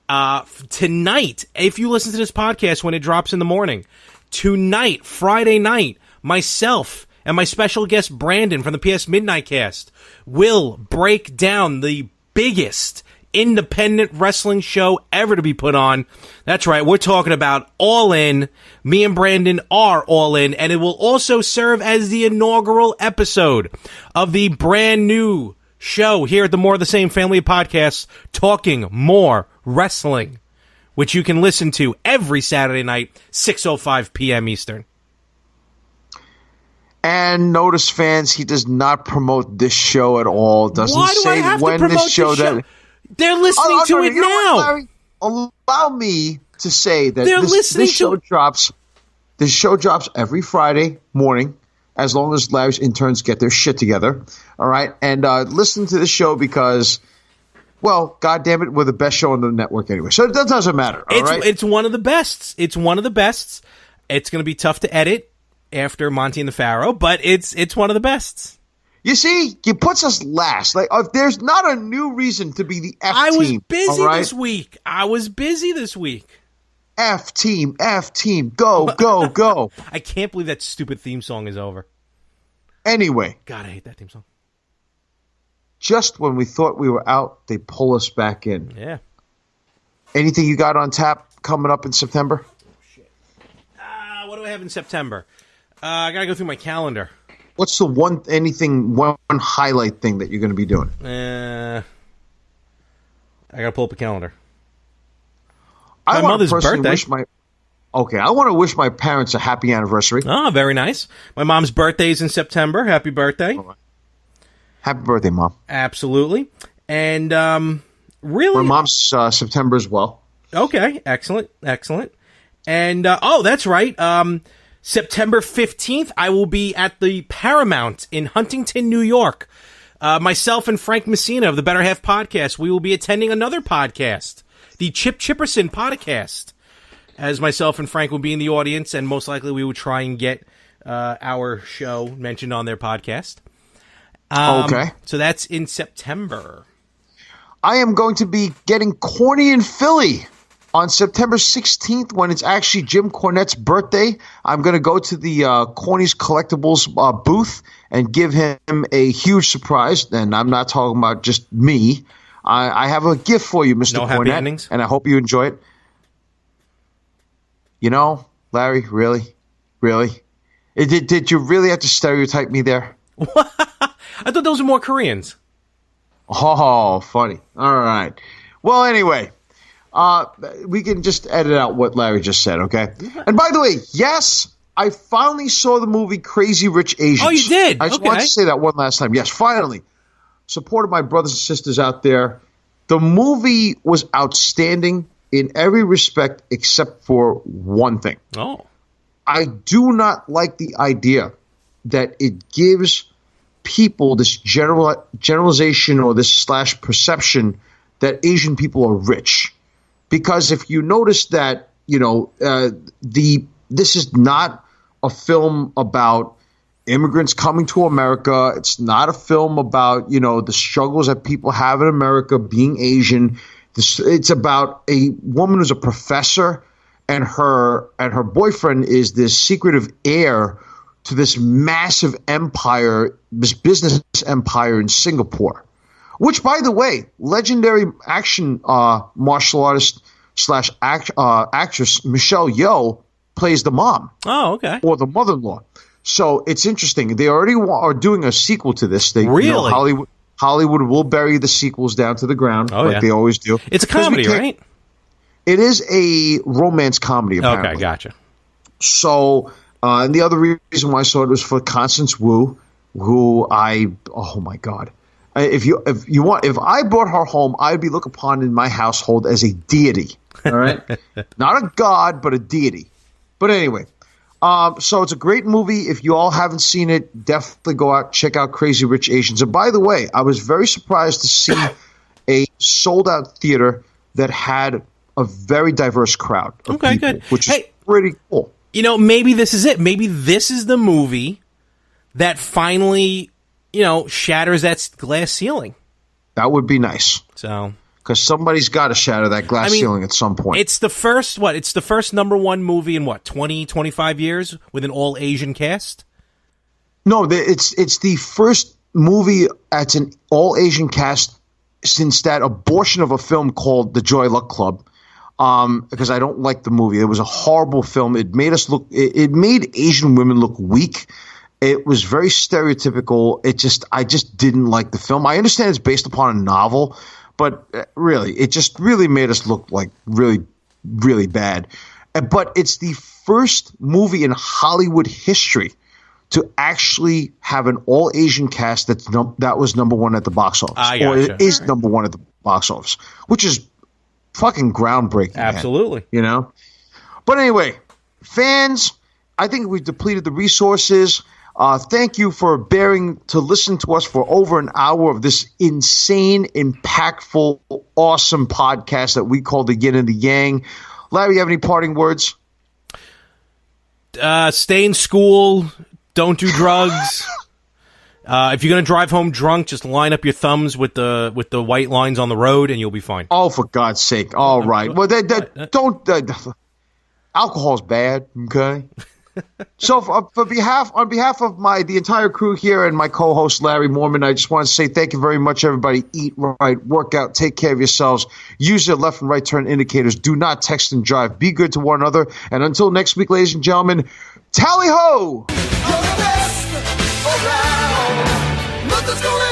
Tonight, if you listen to this podcast when it drops in the morning, tonight, Friday night, myself and my special guest Brandon from the PS Midnight Cast will break down the biggest independent wrestling show ever to be put on. That's right, we're talking about All In. Me and Brandon are All In, and it will also serve as the inaugural episode of the brand new show here at the More of the Same family of podcasts, Talking More Wrestling, which you can listen to every Saturday night, 6:05 p.m. Eastern. And notice, fans, he does not promote this show at all. Doesn't Why do say I have when to promote this show that they're listening to it now. Larry, allow me to say that They're listening this show drops. This show drops every Friday morning, as long as Larry's interns get their shit together. All right, and listen to this show because, well, God damn it, we're the best show on the network anyway. So that doesn't matter. It's one of the best. It's one of the best. It's going to be tough to edit after Monty and the Pharaoh, but it's one of the best. You see, he puts us last. Like, if there's not a new reason to be the F team. I was busy this week. F team, go, go, go. I can't believe that stupid theme song is over. Anyway. God, I hate that theme song. Just when we thought we were out, they pull us back in. Yeah. Anything you got on tap coming up in September? What do I have in September? I got to go through my calendar. What's the one highlight thing that you're going to be doing? I got to pull up a calendar. My mother's birthday. I want to wish my parents a happy anniversary. Oh, very nice. My mom's birthday is in September. Happy birthday. Right. Happy birthday, Mom. Absolutely. And really? My mom's September as well. Okay, excellent. And, that's right. September 15th, I will be at the Paramount in Huntington, New York. Myself and Frank Messina of the Better Half Podcast, we will be attending another podcast, the Chip Chipperson Podcast, as myself and Frank will be in the audience, and most likely we will try and get our show mentioned on their podcast. Okay. So that's in September. I am going to be getting corny in Philly on September 16th when it's actually Jim Cornette's birthday. I'm going to go to the Corny's Collectibles booth and give him a huge surprise. And I'm not talking about just me. I have a gift for you, Mr. No happy Cornette, endings? and I hope you enjoy it. You know, Larry, really? Did you really have to stereotype me there? I thought those were more Koreans. Oh, funny. All right. Well, anyway, we can just edit out what Larry just said, okay? And by the way, yes, I finally saw the movie Crazy Rich Asians. Oh, you did? I just wanted to say that one last time. Yes, finally. Supported my brothers and sisters out there. The movie was outstanding in every respect except for one thing. Oh. I do not like the idea that it gives people this generalization or this / perception that Asian people are rich. Because if you notice that, this is not a film about immigrants coming to America. It's not a film about, the struggles that people have in America being Asian. It's about a woman who's a professor, and her boyfriend is this secretive heir to this massive empire, this business empire in Singapore, which, by the way, legendary action martial artist / actress Michelle Yeoh plays the mom. Oh, okay. Or the mother-in-law. So it's interesting. They already are doing a sequel to this. Really? Hollywood will bury the sequels down to the ground, they always do. It's a comedy, right? It is a romance comedy, apparently. Okay, gotcha. So, and the other reason why I saw it was for Constance Wu, who oh my God. If I brought her home, I'd be looked upon in my household as a deity. All right? Not a god, but a deity. But anyway, so it's a great movie. If you all haven't seen it, definitely go out, check out Crazy Rich Asians. And by the way, I was very surprised to see a sold-out theater that had a very diverse crowd of people, good. Which is pretty cool. Maybe this is it. Maybe this is the movie that finally, shatters that glass ceiling. That would be nice. So, because somebody's got to shatter that glass ceiling at some point. It's the first #1 movie in 20, 25 years with an all Asian cast? No, it's the first movie that's an all Asian cast since that abortion of a film called The Joy Luck Club. Because I don't like the movie. It was a horrible film. It made it made Asian women look weak. It was very stereotypical. I just didn't like the film. I understand it's based upon a novel, but really, it just really made us look like really, really bad. But it's the first movie in Hollywood history to actually have an all Asian cast that was #1 at the box office, or it is #1 at the box office, which is fucking groundbreaking. Absolutely. Man. But anyway, fans, I think we've depleted the resources. Thank you for bearing to listen to us for over an hour of this insane, impactful, awesome podcast that we call the Yin and the Yang. Larry, you have any parting words? Stay in school. Don't do drugs. If you're going to drive home drunk, just line up your thumbs with the white lines on the road, and you'll be fine. Oh, for God's sake! All right. Well, don't. Alcohol's bad. Okay. So on behalf of the entire crew here and my co-host Larry Mormon, I just want to say thank you very much, everybody. Eat right, work out, take care of yourselves, use your left and right turn indicators, do not text and drive, be good to one another, and until next week, ladies and gentlemen, tally ho! You're the best around. Nothing's gonna